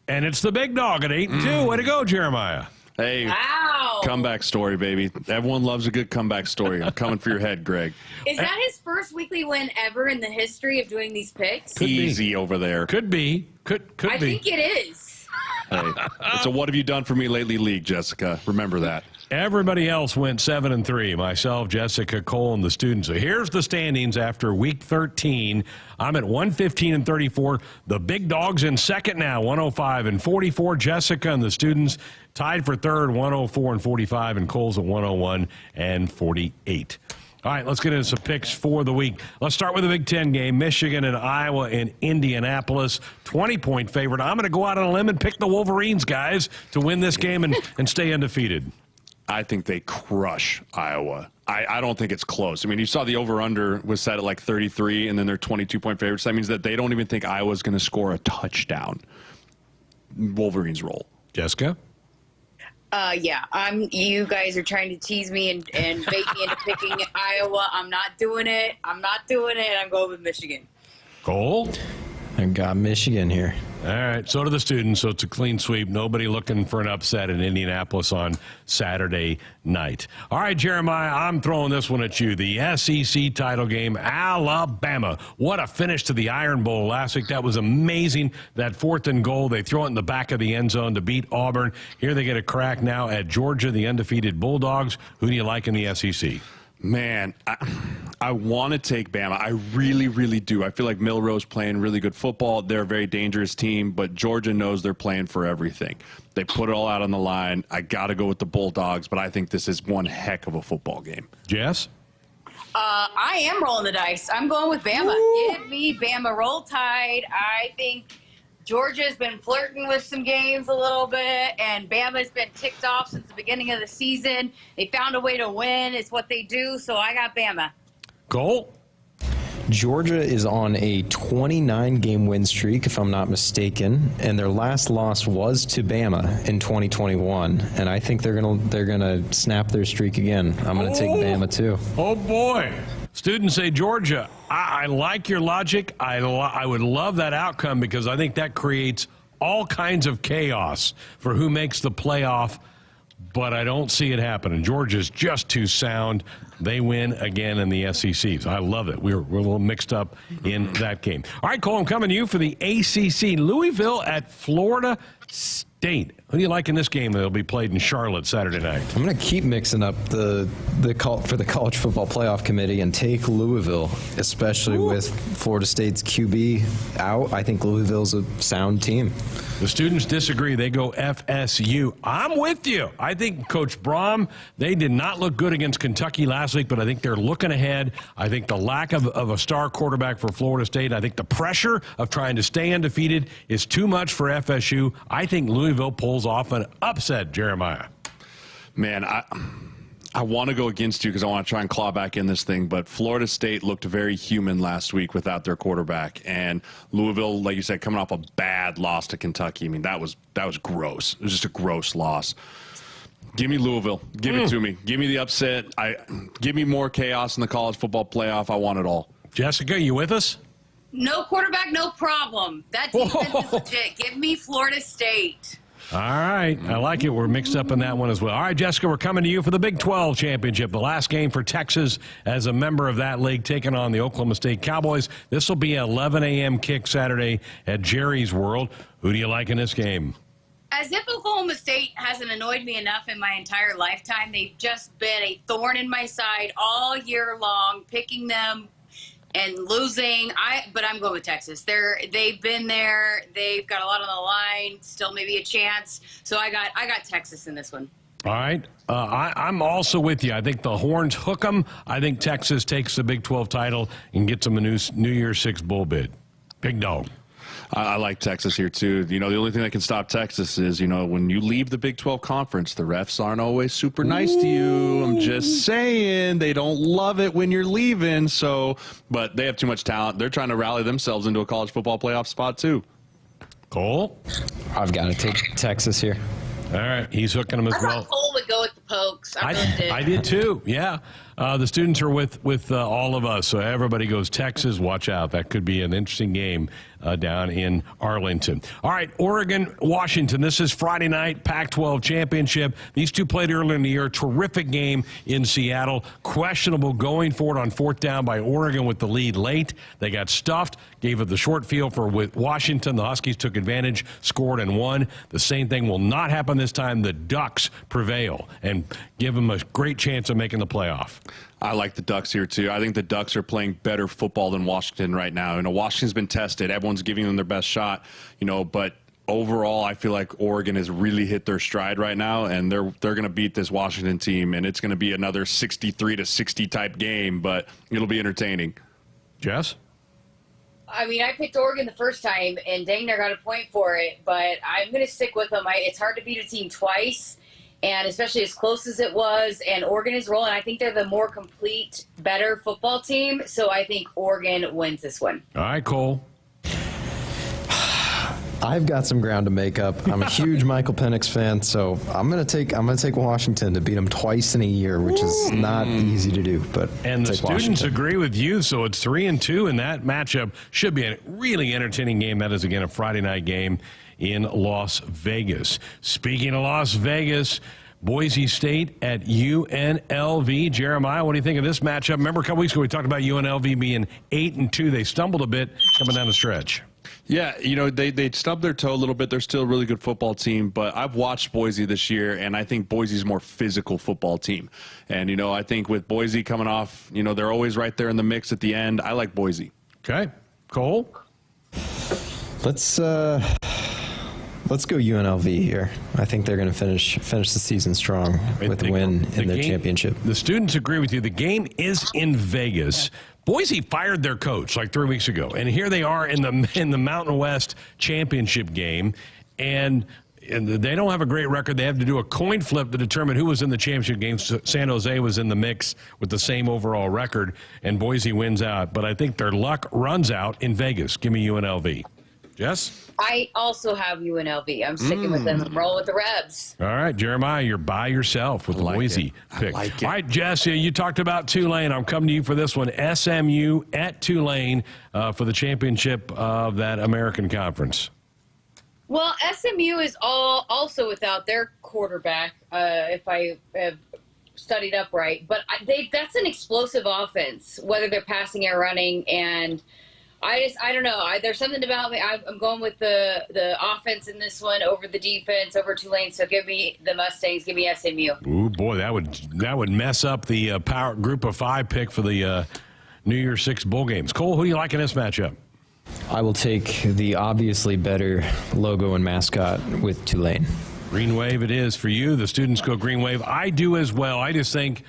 and it's the big dog at 8-2. Way to go, Jeremiah. Hey, wow. Comeback story, baby. Everyone loves a good comeback story. I'm coming for your head, Greg. Is that his first weekly win ever in the history of doing these picks? Easy over there. Could be. Could I think it is. Hey, it's a what have you done for me lately league, Jessica. Remember that. Everybody else went 7-3. Myself, Jessica, Cole, and the students. So here's the standings after week 13. I'm at 115-34. The big dogs in second now, 105-44. Jessica and the students tied for third, 104-45, and Cole's at 101-48. All right, let's get into some picks for the week. Let's start with the Big Ten game. Michigan and Iowa in Indianapolis. 20-point favorite. I'm going to go out on a limb and pick the Wolverines, guys, to win this game and stay undefeated. I think they crush Iowa. I don't think it's close. I mean, you saw the over-under was set at like 33, and then they're 22-point favorites. That means that they don't even think Iowa's going to score a touchdown. Wolverines roll. Jessica? Yeah, you guys are trying to tease me and bait me into picking Iowa. I'm not doing it. I'm going with Michigan. Cole? I got Michigan here. All right, so do the students, so it's a clean sweep. Nobody looking for an upset in Indianapolis on Saturday night. All right, Jeremiah, I'm throwing this one at you. The SEC title game, Alabama. What a finish to the Iron Bowl last week. That was amazing. That 4th and goal, they throw it in the back of the end zone to beat Auburn. Here they get a crack now at Georgia, the undefeated Bulldogs. Who do you like in the SEC? Man, I want to take Bama. I really, really do. I feel like Milroe's playing really good football. They're a very dangerous team, but Georgia knows they're playing for everything. They put it all out on the line. I got to go with the Bulldogs, but I think this is one heck of a football game. Jess? I am rolling the dice. I'm going with Bama. Ooh. Give me Bama. Roll Tide. I think Georgia's been flirting with some games a little bit, and Bama's been ticked off since the beginning of the season. They found a way to win. It's what they do, so I got Bama. Cole? Georgia is on a 29-game win streak, if I'm not mistaken, and their last loss was to Bama in 2021, and I think they're gonna snap their streak again. I'm gonna take Bama too. Oh boy! Students say Georgia. I like your logic. I would love that outcome because I think that creates all kinds of chaos for who makes the playoff, but I don't see it happening. Georgia's just too sound. They win again in the SEC. So I love it. We're a little mixed up in that game. All right, Cole, I'm coming to you for the ACC. Louisville at Florida State. Who do you like in this game that'll be played in Charlotte Saturday night? I'm going to keep mixing up the call for the College Football Playoff Committee and take Louisville, especially with Florida State's QB out. I think Louisville's a sound team. The students disagree. They go FSU. I'm with you. I think Coach Braum, they did not look good against Kentucky last week, but I think they're looking ahead. I think the lack of a star quarterback for Florida State, I think the pressure of trying to stay undefeated is too much for FSU. I think Louisville pulls off an upset, Jeremiah. Man, I want to go against you because I want to try and claw back in this thing, but Florida State looked very human last week without their quarterback, and Louisville, like you said, coming off a bad loss to Kentucky. I mean, that was gross. It was just a gross loss. Give me Louisville. Give it to me. Give me the upset. Give me more chaos in the college football playoff. I want it all. Jessica, you with us? No quarterback, no problem. That defense is legit. Give me Florida State. All right. I like it. We're mixed up in that one as well. All right, Jessica, we're coming to you for the Big 12 championship, the last game for Texas as a member of that league, taking on the Oklahoma State Cowboys. This will be an 11 a.m. kick Saturday at Jerry's World. Who do you like in this game? As if Oklahoma State hasn't annoyed me enough in my entire lifetime, they've just been a thorn in my side all year long, picking them and losing. But I'm going with Texas. They've been there. They've got a lot on the line. Still maybe a chance. So I got Texas in this one. All right. I'm also with you. I think the Horns hook them. I think Texas takes the Big 12 title and gets them a New Year's 6 bowl bid. Big dog. I like Texas here, too. You know, the only thing that can stop Texas is, you know, when you leave the Big 12 conference, the refs aren't always super nice to you. I'm just saying. They don't love it when you're leaving. But they have too much talent. They're trying to rally themselves into a college football playoff spot, too. Cole? I've got to take Texas here. All right. He's hooking them as well. I thought Cole would go with the Pokes. I did, too. Yeah. The students are with all of us, so everybody goes Texas. Watch out. That could be an interesting game down in Arlington. All right, Oregon, Washington. This is Friday night, Pac-12 championship. These two played earlier in the year. Terrific game in Seattle. Questionable going for it on fourth down by Oregon with the lead late. They got stuffed, gave it the short field for Washington. The Huskies took advantage, scored, and won. The same thing will not happen this time. The Ducks prevail and give them a great chance of making the playoff. I like the Ducks here, too. I think the Ducks are playing better football than Washington right now. You know, Washington's been tested. Everyone's giving them their best shot, you know, but overall, I feel like Oregon has really hit their stride right now, and they're going to beat this Washington team, and it's going to be another 63-60 type game, but it'll be entertaining. Jess? I mean, I picked Oregon the first time, and dang, I got a point for it, but I'm going to stick with them. It's hard to beat a team twice. And especially as close as it was, and Oregon is rolling. I think they're the more complete, better football team. So I think Oregon wins this one. All right, Cole. I've got some ground to make up. I'm a huge Michael Penix fan, so I'm gonna take Washington to beat them twice in a year, which is not easy to do. But and the students agree with you, so it's 3-2, and that matchup should be a really entertaining game. That is again a Friday night game in Las Vegas. Speaking of Las Vegas, Boise State at UNLV. Jeremiah, what do you think of this matchup? Remember a couple weeks ago we talked about UNLV being 8-2. They stumbled a bit coming down the stretch. Yeah, you know, they stubbed their toe a little bit. They're still a really good football team, but I've watched Boise this year, and I think Boise's a more physical football team. And, you know, I think with Boise coming off, you know, they're always right there in the mix at the end. I like Boise. Okay. Cole? Let's go UNLV here. I think they're going to finish the season strong with a win in their championship. The students agree with you. The game is in Vegas. Boise fired their coach like 3 weeks ago, and here they are in the Mountain West championship game, and they don't have a great record. They have to do a coin flip to determine who was in the championship game. San Jose was in the mix with the same overall record, and Boise wins out. But I think their luck runs out in Vegas. Give me UNLV. Jess? I also have UNLV. I'm sticking with them. Roll with the Rebs. All right, Jeremiah, you're by yourself with the Boise pick. All right, Jess, you talked about Tulane. I'm coming to you for this one. SMU at Tulane for the championship of that American Conference. Well, SMU is also without their quarterback, if I have studied up right. But that's an explosive offense, whether they're passing or running, and I don't know. There's something about me. I'm going with the offense in this one over the defense, over Tulane. So give me the Mustangs. Give me SMU. Ooh, boy, that would mess up the power group of 5 pick for the New Year's 6 bowl games. Cole, who do you like in this matchup? I will take the obviously better logo and mascot with Tulane. Green Wave it is for you. The students go Green Wave. I do as well. I just think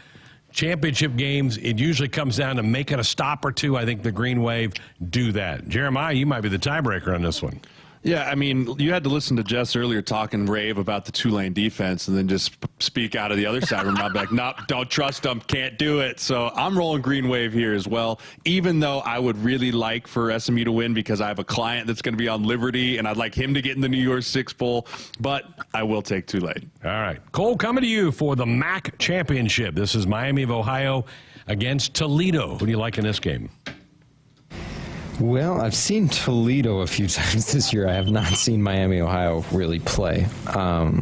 championship games, it usually comes down to making a stop or two. I think the Green Wave do that. Jeremiah, you might be the tiebreaker on this one. Yeah, I mean, you had to listen to Jess earlier talking rave about the Tulane defense and then just speak out of the other side. I'm like, nope, don't trust them, can't do it. So I'm rolling Green Wave here as well, even though I would really like for SMU to win because I have a client that's going to be on Liberty, and I'd like him to get in the New Year's 6 Bowl, but I will take Tulane. All right. Cole, coming to you for the MAC championship. This is Miami of Ohio against Toledo. Who do you like in this game? Well, I've seen Toledo a few times this year. I have not seen Miami, Ohio really play. I'll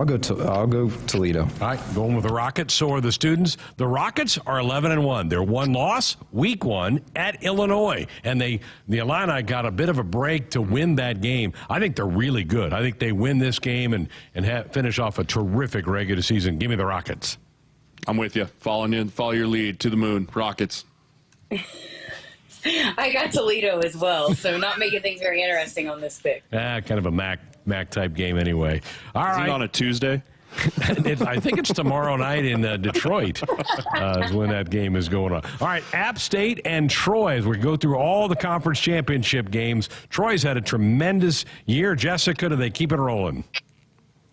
go Toledo. All right, going with the Rockets. So are the students. The Rockets are 11-1. Their one loss, week 1 at Illinois, and the Illini got a bit of a break to win that game. I think they're really good. I think they win this game and finish off a terrific regular season. Give me the Rockets. I'm with you. Follow your lead to the moon. Rockets. I got Toledo as well, so not making things very interesting on this pick. Kind of a MAC type game anyway. All right. Is it on a Tuesday? I think it's tomorrow night in Detroit is when that game is going on. All right, App State and Troy, as we go through all the conference championship games. Troy's had a tremendous year. Jessica, do they keep it rolling?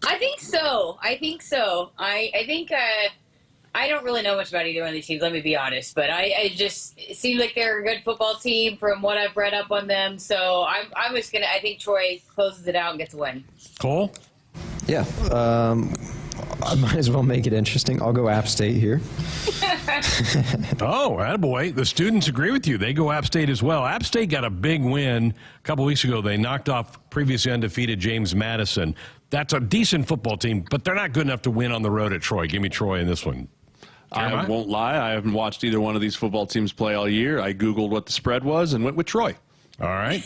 I think so. I think I don't really know much about either one of these teams, let me be honest. But it seems like they're a good football team from what I've read up on them. So I think Troy closes it out and gets a win. Cole? Yeah. I might as well make it interesting. I'll go App State here. Oh, attaboy. The students agree with you. They go App State as well. App State got a big win a couple weeks ago. They knocked off previously undefeated James Madison. That's a decent football team, but they're not good enough to win on the road at Troy. Give me Troy in this one. I won't lie. I haven't watched either one of these football teams play all year. I Googled what the spread was and went with Troy. All right.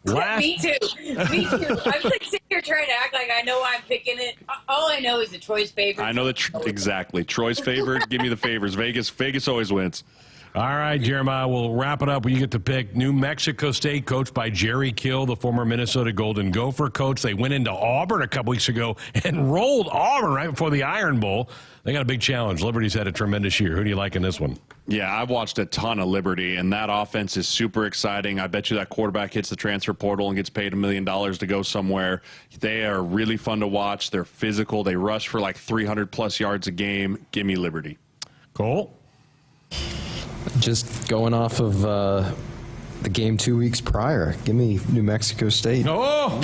Me too. I'm like sitting here trying to act like I know I'm picking it. All I know is that Troy's favorite. I know that exactly. Troy's favored. Give me the favors. Vegas always wins. All right, Jeremiah, we'll wrap it up. You get to pick New Mexico State, coached by Jerry Kill, the former Minnesota Golden Gopher coach. They went into Auburn a couple weeks ago and rolled Auburn right before the Iron Bowl. They got a big challenge. Liberty's had a tremendous year. Who do you like in this one? Yeah, I've watched a ton of Liberty, and that offense is super exciting. I bet you that quarterback hits the transfer portal and gets paid $1 million to go somewhere. They are really fun to watch. They're physical. They rush for like 300-plus yards a game. Give me Liberty. Cole? Just going off of the game 2 weeks prior. Give me New Mexico State. Tell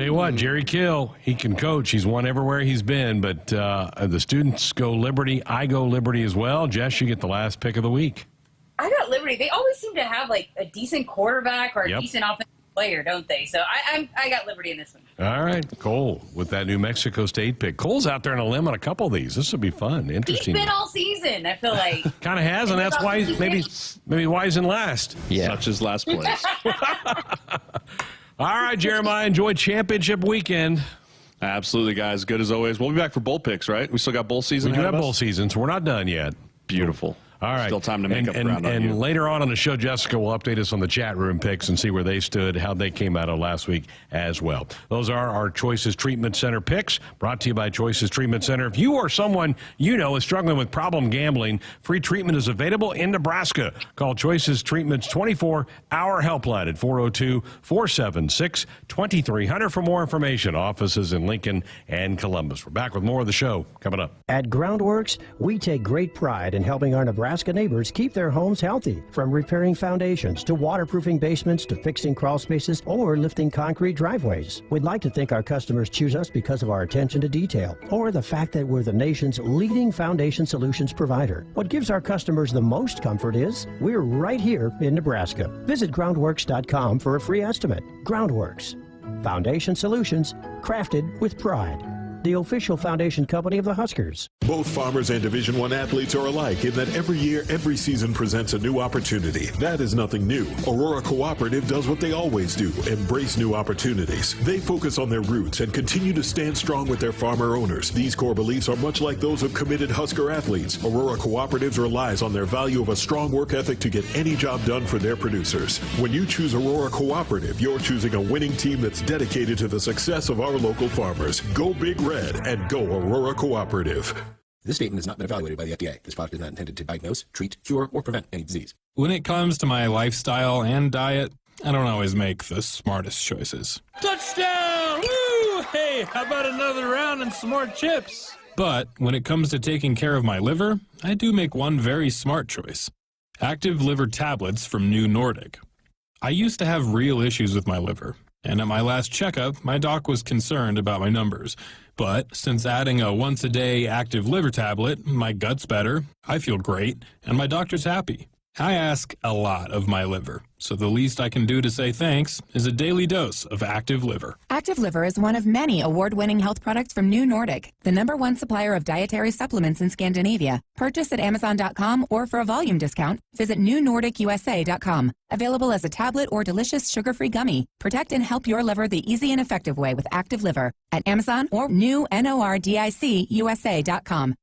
you what, Jerry Kill, he can coach. He's won everywhere he's been, but the students go Liberty. I go Liberty as well. Jess, you get the last pick of the week. I got Liberty. They always seem to have like a decent quarterback or a decent offensive player, don't they? So I got Liberty in this one. All right, Cole with that New Mexico State pick. Cole's out there on a limb on a couple of these. This will be fun, interesting. He's been all season, I feel like. Kind of has, and that's why maybe why he's in last. Yeah. Such as last place. All right, Jeremiah, enjoy championship weekend. Absolutely, guys. Good as always. We'll be back for bowl picks, right? We still got bowl season. We do have bowl season, so we're not done yet. Beautiful. All right. Still time to make up ground on you. And later on the show, Jessica will update us on the chat room picks and see where they stood, how they came out of last week as well. Those are our Choices Treatment Center picks, brought to you by Choices Treatment Center. If you or someone you know is struggling with problem gambling, free treatment is available in Nebraska. Call Choices Treatment's 24-hour helpline at 402-476-2300 for more information. Offices in Lincoln and Columbus. We're back with more of the show coming up. At Groundworks, we take great pride in helping our Nebraska neighbors keep their homes healthy. From repairing foundations to waterproofing basements to fixing crawl spaces or lifting concrete driveways. We'd like to think our customers choose us because of our attention to detail or the fact that we're the nation's leading foundation solutions provider. What gives our customers the most comfort is we're right here in Nebraska. Visit groundworks.com for a free estimate. Groundworks. Foundation solutions crafted with pride. the official foundation company of the Huskers. Both Farmers and Division I athletes are alike in that every year, every season presents a new opportunity. That is nothing new. Aurora Cooperative does what they always do, embrace new opportunities. They focus on their roots and continue to stand strong with their farmer owners. These core beliefs are much like those of committed Husker athletes. Aurora Cooperatives relies on their value of a strong work ethic to get any job done for their producers. When you choose Aurora Cooperative, you're choosing a winning team that's dedicated to the success of our local farmers. Go Big Red and go Aurora Cooperative. This statement has not been evaluated by the FDA. This product is not intended to diagnose, treat, cure, or prevent any disease. When it comes to my lifestyle and diet, I don't always make the smartest choices. Touchdown! Woo! Hey, how about another round and some more chips? But when it comes to taking care of my liver, I do make one very smart choice. Active liver tablets from New Nordic. I used to have real issues with my liver, and at my last checkup, my doc was concerned about my numbers. But since adding a once-a-day active liver tablet, my gut's better, I feel great, and my doctor's happy. I ask a lot of my liver, so the least I can do to say thanks is a daily dose of Active Liver. Active Liver is one of many award-winning health products from New Nordic, the #1 supplier of dietary supplements in Scandinavia. Purchase at Amazon.com or for a volume discount, visit newnordicusa.com. Available as a tablet or delicious sugar-free gummy. Protect and help your liver the easy and effective way with Active Liver at Amazon or newnordicusa.com.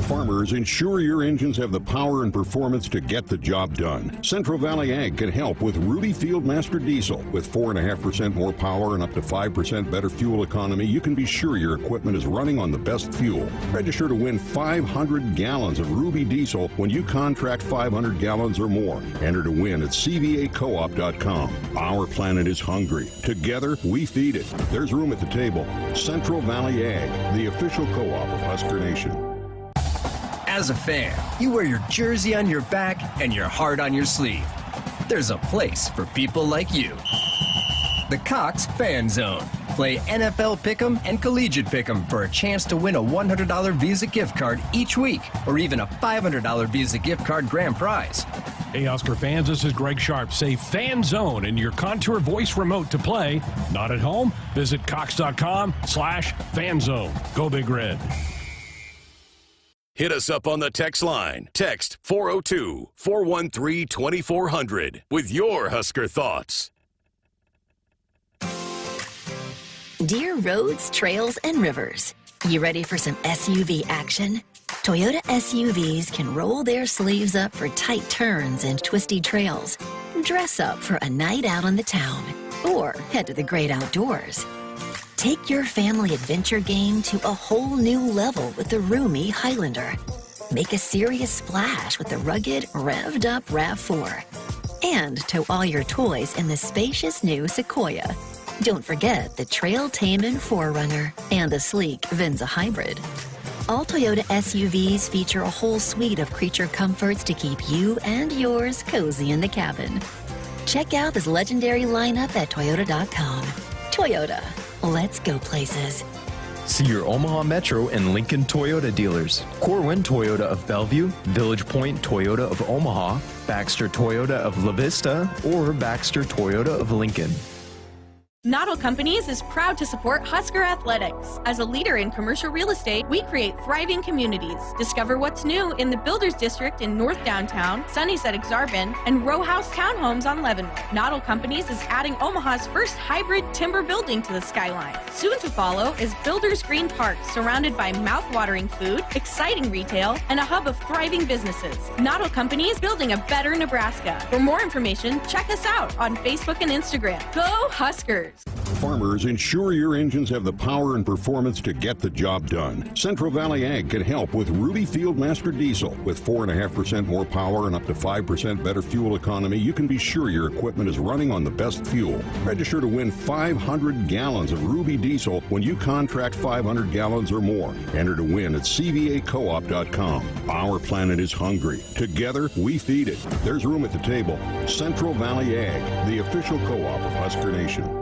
Farmers, ensure your engines have the power and performance to get the job done. Central Valley Ag can help with Ruby Fieldmaster Diesel. With 4.5% more power and up to 5% better fuel economy, you can be sure your equipment is running on the best fuel. Register to win 500 gallons of Ruby Diesel when you contract 500 gallons or more. Enter to win at cvacoop.com. Our planet is hungry. Together, we feed it. There's room at the table. Central Valley Ag, the official co-op of Husker Nation. As a fan, you wear your jersey on your back and your heart on your sleeve. There's a place for people like you. The Cox Fan Zone. Play NFL Pick'em and Collegiate Pick'em for a chance to win a $100 Visa gift card each week, or even a $500 Visa gift card grand prize. Hey, Husker fans, this is Greg Sharpe. Say Fan Zone in your Contour voice remote to play. Not at home? Visit cox.com/fanzone. Go Big Red. Hit us up on the text line. Text 402-413-2400 with your Husker thoughts. Dear roads, trails, and rivers, you ready for some SUV action? Toyota SUVs can roll their sleeves up for tight turns and twisty trails. Dress up for a night out on the town or head to the great outdoors. Take your family adventure game to a whole new level with the roomy Highlander. Make a serious splash with the rugged, revved-up RAV4. And tow all your toys in the spacious new Sequoia. Don't forget the trail-taming 4Runner and the sleek Venza Hybrid. All Toyota SUVs feature a whole suite of creature comforts to keep you and yours cozy in the cabin. Check out this legendary lineup at Toyota.com. Toyota. Let's go places. See your Omaha Metro and Lincoln Toyota dealers. Corwin Toyota of Bellevue, Village Point Toyota of Omaha, Baxter Toyota of La Vista, or Baxter Toyota of Lincoln. Noddle Companies is proud to support Husker Athletics. As a leader in commercial real estate, we create thriving communities. Discover what's new in the Builders District in North Downtown, Sunny's at Exarban, and Row House Townhomes on Leavenworth. Noddle Companies is adding Omaha's first hybrid timber building to the skyline. Soon to follow is Builders Green Park, surrounded by mouth-watering food, exciting retail, and a hub of thriving businesses. Noddle Companies, building a better Nebraska. For more information, check us out on Facebook and Instagram. Go Huskers! Farmers, ensure your engines have the power and performance to get the job done. Central Valley Ag can help with Ruby Fieldmaster Diesel. With 4.5% more power and up to 5% better fuel economy, you can be sure your equipment is running on the best fuel. Register to win 500 gallons of Ruby Diesel when you contract 500 gallons or more. Enter to win at cvacoop.com. Our planet is hungry. Together, we feed it. There's room at the table. Central Valley Ag, the official co-op of Husker Nation.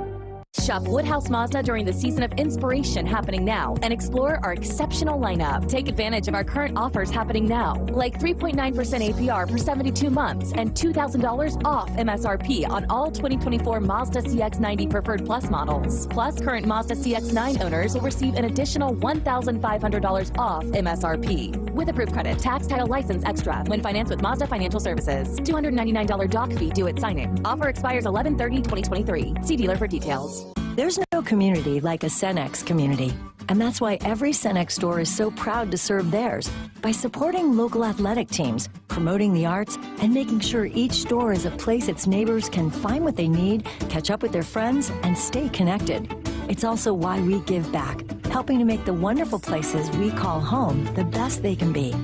Shop Woodhouse Mazda during the season of inspiration happening now and explore our exceptional lineup. Take advantage of our current offers happening now, like 3.9% APR for 72 months and $2,000 off MSRP on all 2024 Mazda CX-90 Preferred Plus models. Plus, current Mazda CX-9 owners will receive an additional $1,500 off MSRP with approved credit, tax, title, license extra when financed with Mazda Financial Services. $299 doc fee due at signing. Offer expires 11/30/2023. See dealer for details. There's no community like a Cenex community, and that's why every Cenex store is so proud to serve theirs by supporting local athletic teams, promoting the arts, and making sure each store is a place its neighbors can find what they need, catch up with their friends, and stay connected. It's also why we give back, helping to make the wonderful places we call home the best they can be.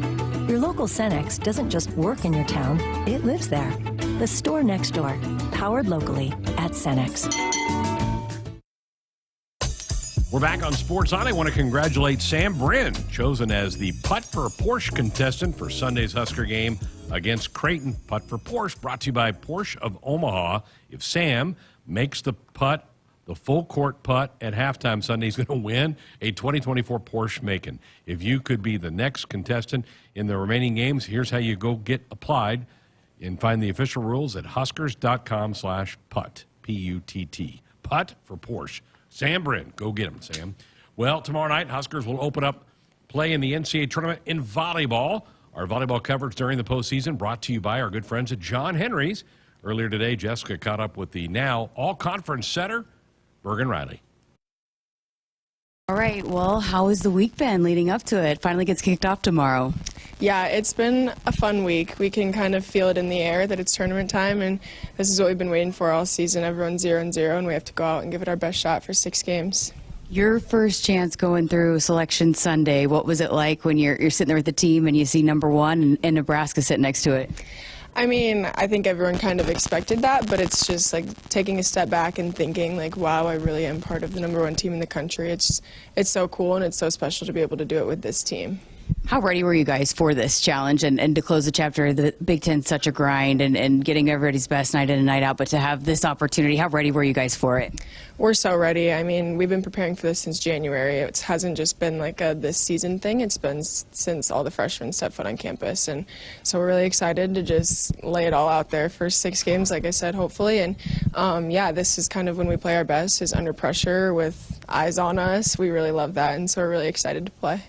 Your local Cenex doesn't just work in your town, it lives there. The store next door, powered locally at Cenex. We're back on Sports On. I want to congratulate Sam Bryn, chosen as the Putt for Porsche contestant for Sunday's Husker game against Creighton. Putt for Porsche brought to you by Porsche of Omaha. If Sam makes the putt, the full court putt at halftime Sunday, he's going to win a 2024 Porsche Macan. If you could be the next contestant in the remaining games, here's how you go get applied and find the official rules at huskers.com/putt, P-U-T-T. Putt for Porsche. Sam Bryn, go get him, Sam. Well, tomorrow night, Huskers will open up play in the NCAA tournament in volleyball. Our volleyball coverage during the postseason brought to you by our good friends at John Henry's. Earlier today, Jessica caught up with the now all-conference setter, Bergen Riley. All right, well, how has the week been leading up to it? Finally gets kicked off tomorrow. Yeah, it's been a fun week. We can kind of feel it in the air that it's tournament time, and this is what we've been waiting for all season. Everyone's 0-0, and we have to go out and give it our best shot for 6 games. Your first chance going through Selection Sunday, what was it like when you're sitting there with the team and you see number 1 and Nebraska sitting next to it? I mean, I think everyone kind of expected that, but it's just like taking a step back and thinking like, wow, I really am part of the number 1 team in the country. It's so cool, and it's so special to be able to do it with this team. How ready were you guys for this challenge and to close the chapter? The Big Ten's such a grind and getting everybody's best night in and night out, but to have this opportunity, how ready were you guys for it? We're so ready. I mean, we've been preparing for this since January. It hasn't just been like a this season thing. It's been since all the freshmen stepped foot on campus. And so we're really excited to just lay it all out there for 6 games, like I said, hopefully. And yeah, this is kind of when we play our best, is under pressure with eyes on us. We really love that, and so we're really excited to play.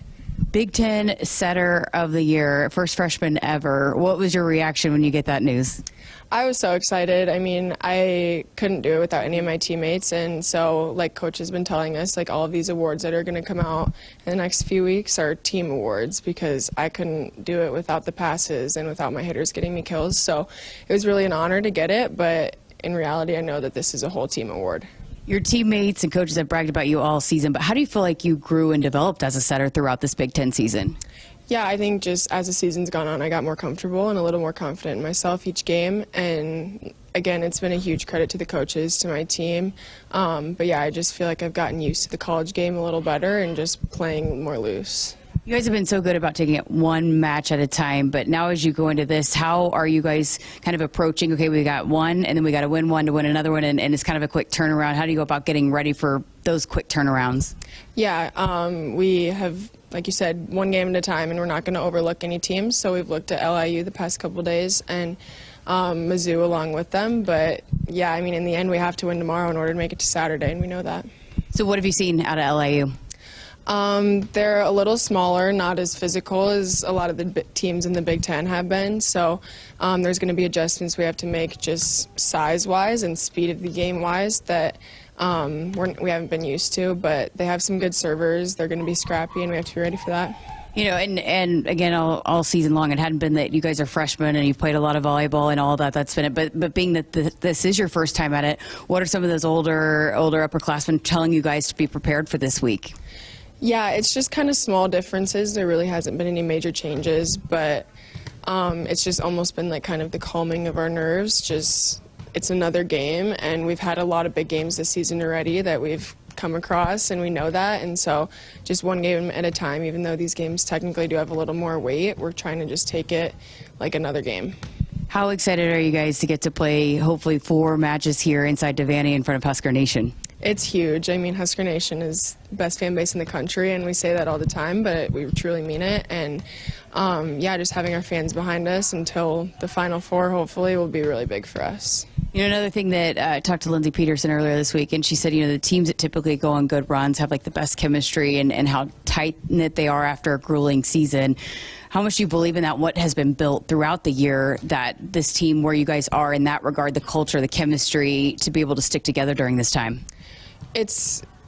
Big Ten Setter of the Year, first freshman ever. What was your reaction when you get that news? I was so excited. I mean, I couldn't do it without any of my teammates, and so like Coach has been telling us, like all of these awards that are going to come out in the next few weeks are team awards, because I couldn't do it without the passes and without my hitters getting me kills. So it was really an honor to get it, but in reality, I know that this is a whole team award. Your teammates and coaches have bragged about you all season, but how do you feel like you grew and developed as a setter throughout this Big Ten season? Yeah, I think just as the season's gone on, I got more comfortable and a little more confident in myself each game. And again, it's been a huge credit to the coaches, to my team. But yeah, I just feel like I've gotten used to the college game a little better and just playing more loose. You guys have been so good about taking it one match at a time, but now as you go into this, how are you guys kind of approaching, okay, we got one, and then we got to win one to win another one, and it's kind of a quick turnaround. How do you go about getting ready for those quick turnarounds? Yeah, we have, like you said, one game at a time, and we're not going to overlook any teams. So we've looked at LIU the past couple days and Mizzou along with them. But yeah, I mean, in the end, we have to win tomorrow in order to make it to Saturday, and we know that. So what have you seen out of LIU? They're a little smaller, not as physical as a lot of the teams in the Big Ten have been. So there's going to be adjustments we have to make just size-wise and speed of the game-wise that we haven't been used to. But they have some good servers. They're going to be scrappy, and we have to be ready for that. You know, and again, all season long, it hadn't been that you guys are freshmen and you've played a lot of volleyball and all of that. That's been it. But being that this is your first time at it, what are some of those older upperclassmen telling you guys to be prepared for this week? Yeah, it's just kind of small differences. There really hasn't been any major changes, but it's just almost been like kind of the calming of our nerves. Just it's another game, and we've had a lot of big games this season already that we've come across, and we know that. And so just one game at a time, even though these games technically do have a little more weight, we're trying to just take it like another game. How excited are you guys to get to play hopefully 4 matches here inside Devaney in front of Husker Nation? It's huge. I mean, Husker Nation is the best fan base in the country, and we say that all the time, but we truly mean it. And, just having our fans behind us until the Final Four, hopefully, will be really big for us. You know, another thing that I talked to Lindsey Peterson earlier this week, and she said, the teams that typically go on good runs have, the best chemistry and how tight-knit they are after a grueling season. How much do you believe in that? What has been built throughout the year that this team, where you guys are in that regard, the culture, the chemistry, to be able to stick together during this time?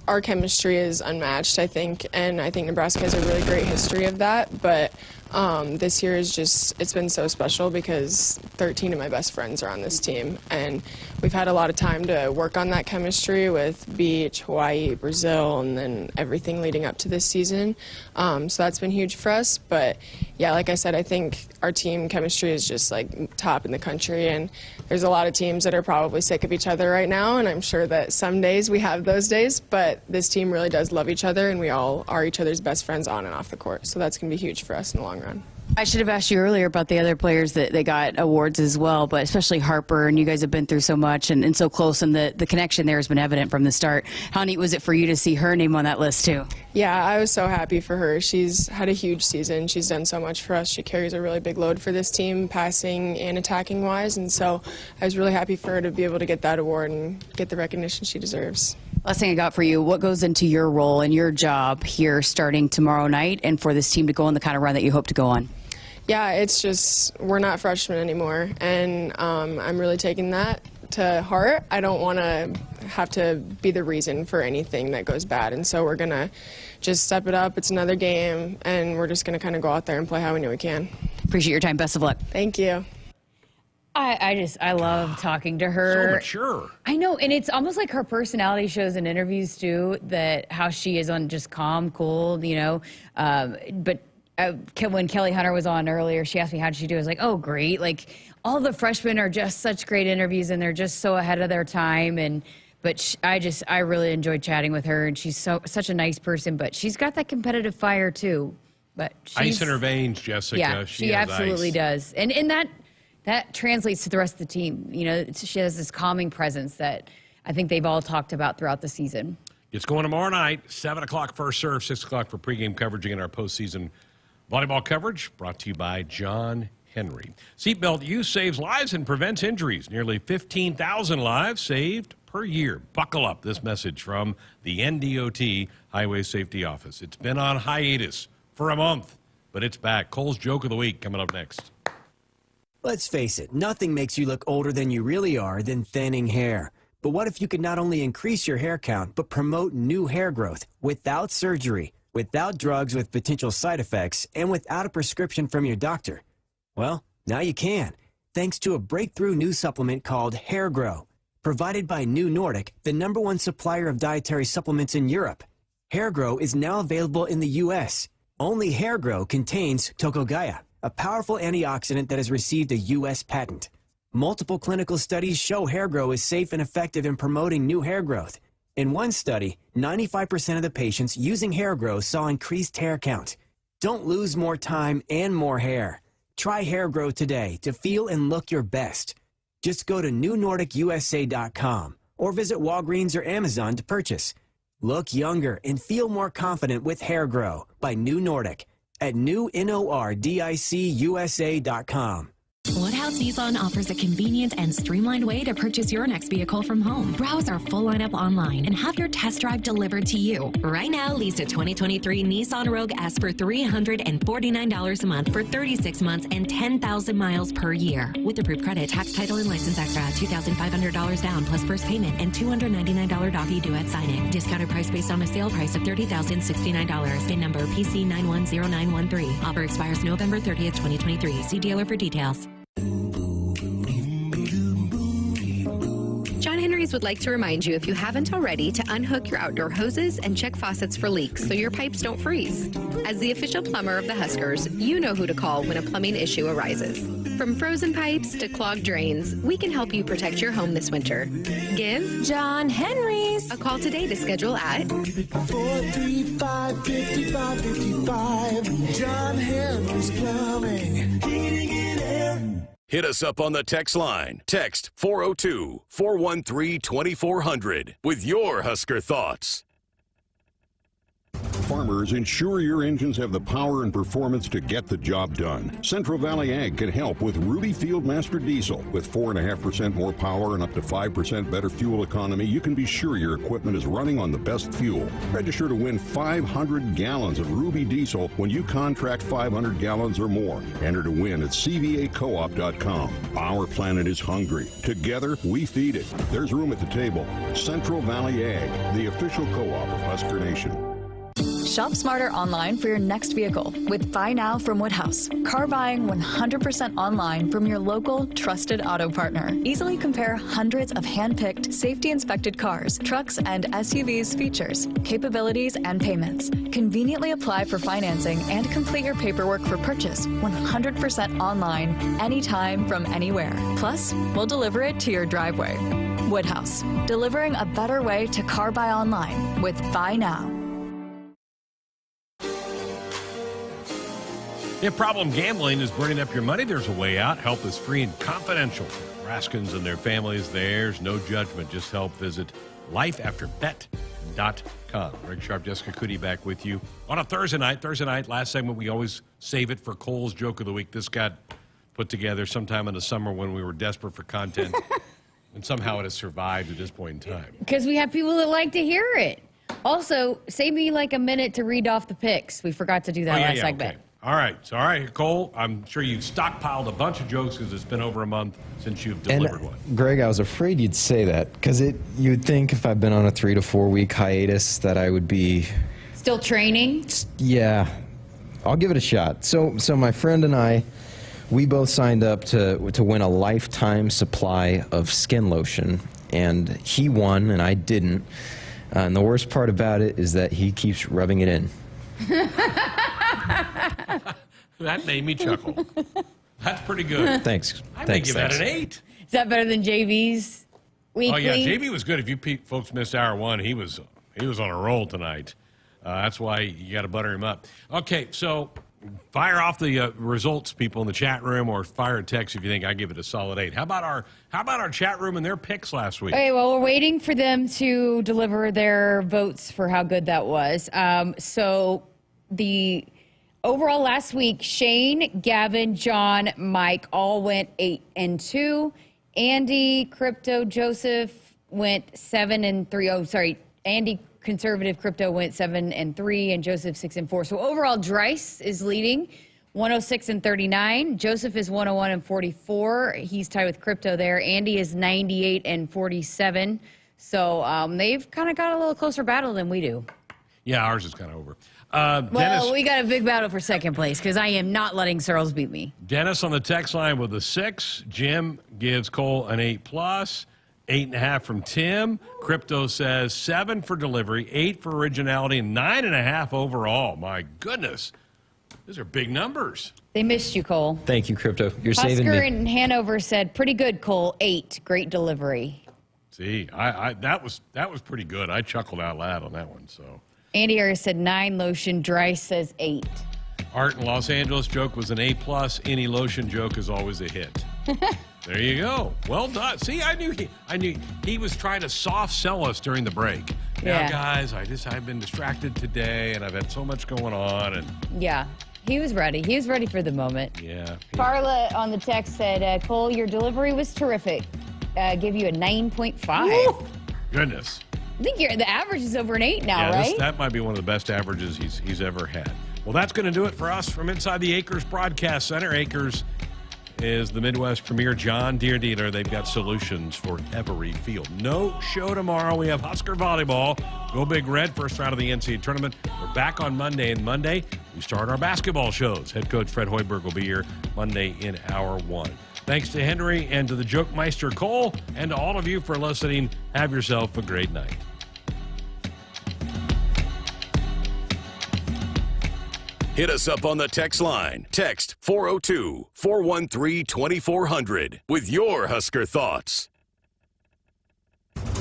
Our chemistry is unmatched, I think, and I think Nebraska has a really great history of that, but this year it's been so special because 13 of my best friends are on this team, and we've had a lot of time to work on that chemistry with Beach, Hawaii, Brazil, and then everything leading up to this season. So that's been huge for us, but yeah, like I said, I think our team chemistry is just top in the country, and there's a lot of teams that are probably sick of each other right now, and I'm sure that some days we have those days, but this team really does love each other, and we all are each other's best friends on and off the court, so that's going to be huge for us in the long run. I should have asked you earlier about the other players that they got awards as well, but especially Harper, and you guys have been through so much and so close, and the connection there has been evident from the start. How neat was it for you to see her name on that list too? Yeah, I was so happy for her. She's had a huge season. She's done so much for us. She carries a really big load for this team, passing and attacking wise, and so I was really happy for her to be able to get that award and get the recognition she deserves. Last thing I got for you, what goes into your role and your job here starting tomorrow night and for this team to go on the kind of run that you hope to go on? Yeah, it's just we're not freshmen anymore, and I'm really taking that to heart. I don't want to have to be the reason for anything that goes bad, and so we're going to just step it up. It's another game, and we're just going to kind of go out there and play how we know we can. Appreciate your time. Best of luck. Thank you. I love talking to her. So mature. I know, and it's almost like her personality shows in interviews too, that how she is on just calm, cool, but when Kelly Hunter was on earlier, she asked me, how did she do? I was like, oh, great. All the freshmen are just such great interviews, and they're just so ahead of their time. I really enjoyed chatting with her, and she's such a nice person, but she's got that competitive fire too. But ice in her veins, Jessica. Yeah, she absolutely does. And that translates to the rest of the team. She has this calming presence that I think they've all talked about throughout the season. It's going tomorrow night, 7 o'clock first serve, 6 o'clock for pregame coverage in our postseason volleyball coverage, brought to you by John Henry. Seatbelt use saves lives and prevents injuries. Nearly 15,000 lives saved per year. Buckle up. This message from the NDOT Highway Safety Office. It's been on hiatus for a month, but it's back. Cole's Joke of the Week coming up next. Let's face it, nothing makes you look older than you really are than thinning hair. But what if you could not only increase your hair count, but promote new hair growth without surgery, without drugs with potential side effects, and without a prescription from your doctor? Well, now you can, thanks to a breakthrough new supplement called Hair Grow, provided by New Nordic, the #1 supplier of dietary supplements in Europe. Hair Grow is now available in the U.S. Only Hair Grow contains Tocogaya, a powerful antioxidant that has received a U.S. patent. Multiple clinical studies show Hair Grow is safe and effective in promoting new hair growth. In one study, 95% of the patients using Hair Grow saw increased hair count. Don't lose more time and more hair. Try Hair Grow today to feel and look your best. Just go to newnordicusa.com or visit Walgreens or Amazon to purchase. Look younger and feel more confident with Hair Grow by New Nordic at newnordicusa.com. Woodhouse Nissan offers a convenient and streamlined way to purchase your next vehicle from home. Browse our full lineup online and have your test drive delivered to you. Right now, lease a 2023 Nissan Rogue S for $349 a month for 36 months and 10,000 miles per year. With approved credit, tax, title, and license extra, $2,500 down plus first payment and $299 doc due at signing. Discounted price based on a sale price of $30,069. VIN number PC910913. Offer expires November 30th, 2023. See dealer for details. John Henry's would like to remind you, if you haven't already, to unhook your outdoor hoses and check faucets for leaks so your pipes don't freeze. As the official plumber of the Huskers, you know who to call when a plumbing issue arises. From frozen pipes to clogged drains, we can help you protect your home this winter. Give John Henry's a call today to schedule at 435-5555. John Henry's Plumbing. Hit us up on the text line. Text 402-413-2400 with your Husker thoughts. Farmers, ensure your engines have the power and performance to get the job done. Central Valley Ag can help with Ruby Fieldmaster Diesel. With 4.5% more power and up to 5% better fuel economy, you can be sure your equipment is running on the best fuel. Register to win 500 gallons of Ruby Diesel when you contract 500 gallons or more. Enter to win at cvacoop.com. Our planet is hungry. Together, we feed it. There's room at the table. Central Valley Ag, the official co-op of Husker Nation. Shop smarter online for your next vehicle with Buy Now from Woodhouse. Car buying 100% online from your local trusted auto partner. Easily compare hundreds of hand-picked, safety-inspected cars, trucks, and SUVs features, capabilities, and payments. Conveniently apply for financing and complete your paperwork for purchase 100% online, anytime from anywhere. Plus, we'll deliver it to your driveway. Woodhouse, delivering a better way to car buy online with Buy Now. If problem gambling is burning up your money, there's a way out. Help is free and confidential. For Nebraskans and their families, there's no judgment. Just help. Visit lifeafterbet.com. Greg Sharpe, Jessica Coody back with you on a Thursday night. Thursday night, last segment, we always save it for Cole's Joke of the Week. This got put together sometime in the summer when we were desperate for content. And somehow it has survived at this point in time. Because we have people that like to hear it. Also, save me like a minute to read off the picks. We forgot to do that last segment. Okay. All right. So, all right, Cole, I'm sure you've stockpiled a bunch of jokes because it's been over a month since you've delivered one. Greg, I was afraid you'd say that because you'd think if I've been on a 3 to 4 week hiatus that I would be still training. Yeah, I'll give it a shot. So my friend and I, we both signed up to win a lifetime supply of skin lotion, and he won and I didn't. And the worst part about it is that he keeps rubbing it in. That made me chuckle. That's pretty good. Thanks. I may give that an 8. Is that better than JB's weekly? Oh, yeah, JB was good. If you folks missed hour one, he was on a roll tonight. That's why you got to butter him up. Okay, so fire off the results, people in the chat room, or fire a text if you think I give it a solid 8. How about our chat room and their picks last week? Okay, well, we're waiting for them to deliver their votes for how good that was. So the overall last week, Shane, Gavin, John, Mike all went 8 and 2. Andy, Crypto, Joseph went 7 and 3. Oh, sorry, Andy, Conservative Crypto went 7 and 3, and Joseph 6 and 4. So overall, Dryce is leading, 106 and 39. Joseph is 101 and 44. He's tied with Crypto there. Andy is 98 and 47. So they've kind of got a little closer battle than we do. Yeah, ours is kind of over. Well, Dennis, we got a big battle for second place because I am not letting Searles beat me. Dennis on the text line with a 6. Jim gives Cole an 8+. 8.5 from Tim. Crypto says 7 for delivery, 8 for originality, and 9.5 overall. My goodness. Those are big numbers. They missed you, Cole. Thank you, Crypto. You're saving me. Husker in Hanover said, pretty good, Cole. 8. Great delivery. See, that was pretty good. I chuckled out loud on that one. So Andy Harris said 9 lotion. Dryce says 8. Art in Los Angeles joke was an A+. Any lotion joke is always a hit. There you go. Well done. See, I knew he was trying to soft sell us during the break. Yeah. Now, guys, I've been distracted today, and I've had so much going on. And Yeah, he was ready. He was ready for the moment. yeah. Carla on the text said, Cole, your delivery was terrific. Give you a 9.5. Goodness. I think the average is over an 8 now, Yeah, right? that might be one of the best averages he's ever had. Well, that's going to do it for us from inside the Acres Broadcast Center. Acres is the Midwest premier John Deere dealer. They've got solutions for every field. No show tomorrow. We have Husker Volleyball. Go Big Red, first round of the NCAA tournament. We're back on Monday, and Monday we start our basketball shows. Head coach Fred Hoiberg will be here Monday in hour 1. Thanks to Henry and to the Joke Meister Cole, and to all of you for listening. Have yourself a great night. Hit us up on the text line. Text 402-413-2400 with your Husker thoughts.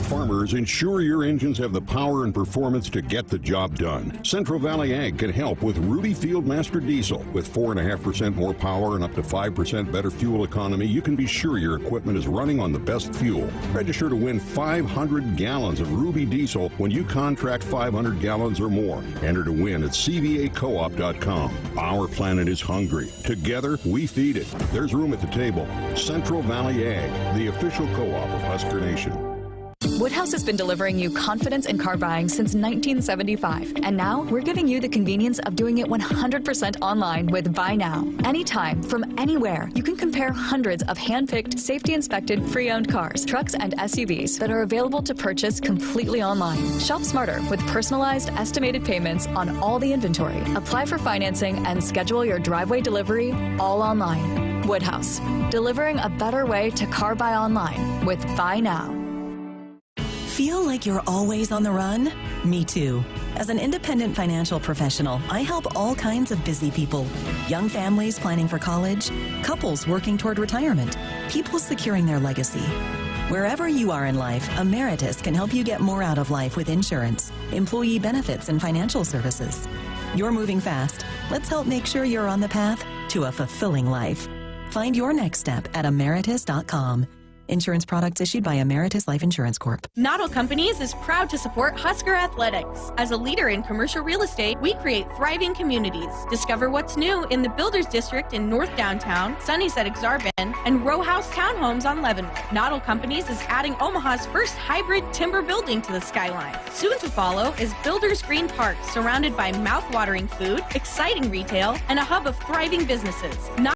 farmers, ensure your engines have the power and performance to get the job done. Central Valley Ag can help with Ruby Fieldmaster Diesel. With 4.5% more power and up to 5% better fuel economy, you can be sure your equipment is running on the best fuel. Register to win 500 gallons of Ruby Diesel when you contract 500 gallons or more. Enter to win at cvacoop.com. Our planet is hungry. Together, we feed it. There's room at the table. Central Valley Ag, the official co-op of Husker Nation. Woodhouse has been delivering you confidence in car buying since 1975, and now we're giving you the convenience of doing it 100% online with Buy Now. Anytime, from anywhere, you can compare hundreds of hand-picked, safety-inspected, pre-owned cars, trucks, and SUVs that are available to purchase completely online. Shop smarter with personalized, estimated payments on all the inventory. Apply for financing and schedule your driveway delivery all online. Woodhouse, delivering a better way to car buy online with Buy Now. Feel like you're always on the run? Me too. As an independent financial professional, I help all kinds of busy people. Young families planning for college, couples working toward retirement, people securing their legacy. Wherever you are in life, Emeritus can help you get more out of life with insurance, employee benefits, and financial services. You're moving fast. Let's help make sure you're on the path to a fulfilling life. Find your next step at emeritus.com. Insurance products issued by Emeritus Life Insurance Corp. Noddle Companies is proud to support Husker Athletics. As a leader in commercial real estate, we create thriving communities. Discover what's new in the Builders District in North Downtown, Sunnyside-Exarban, and row house townhomes on Leavenworth. Noddle Companies is adding Omaha's first hybrid timber building to the skyline. Soon to follow is Builders Green Park, surrounded by mouth-watering food, exciting retail, and a hub of thriving businesses.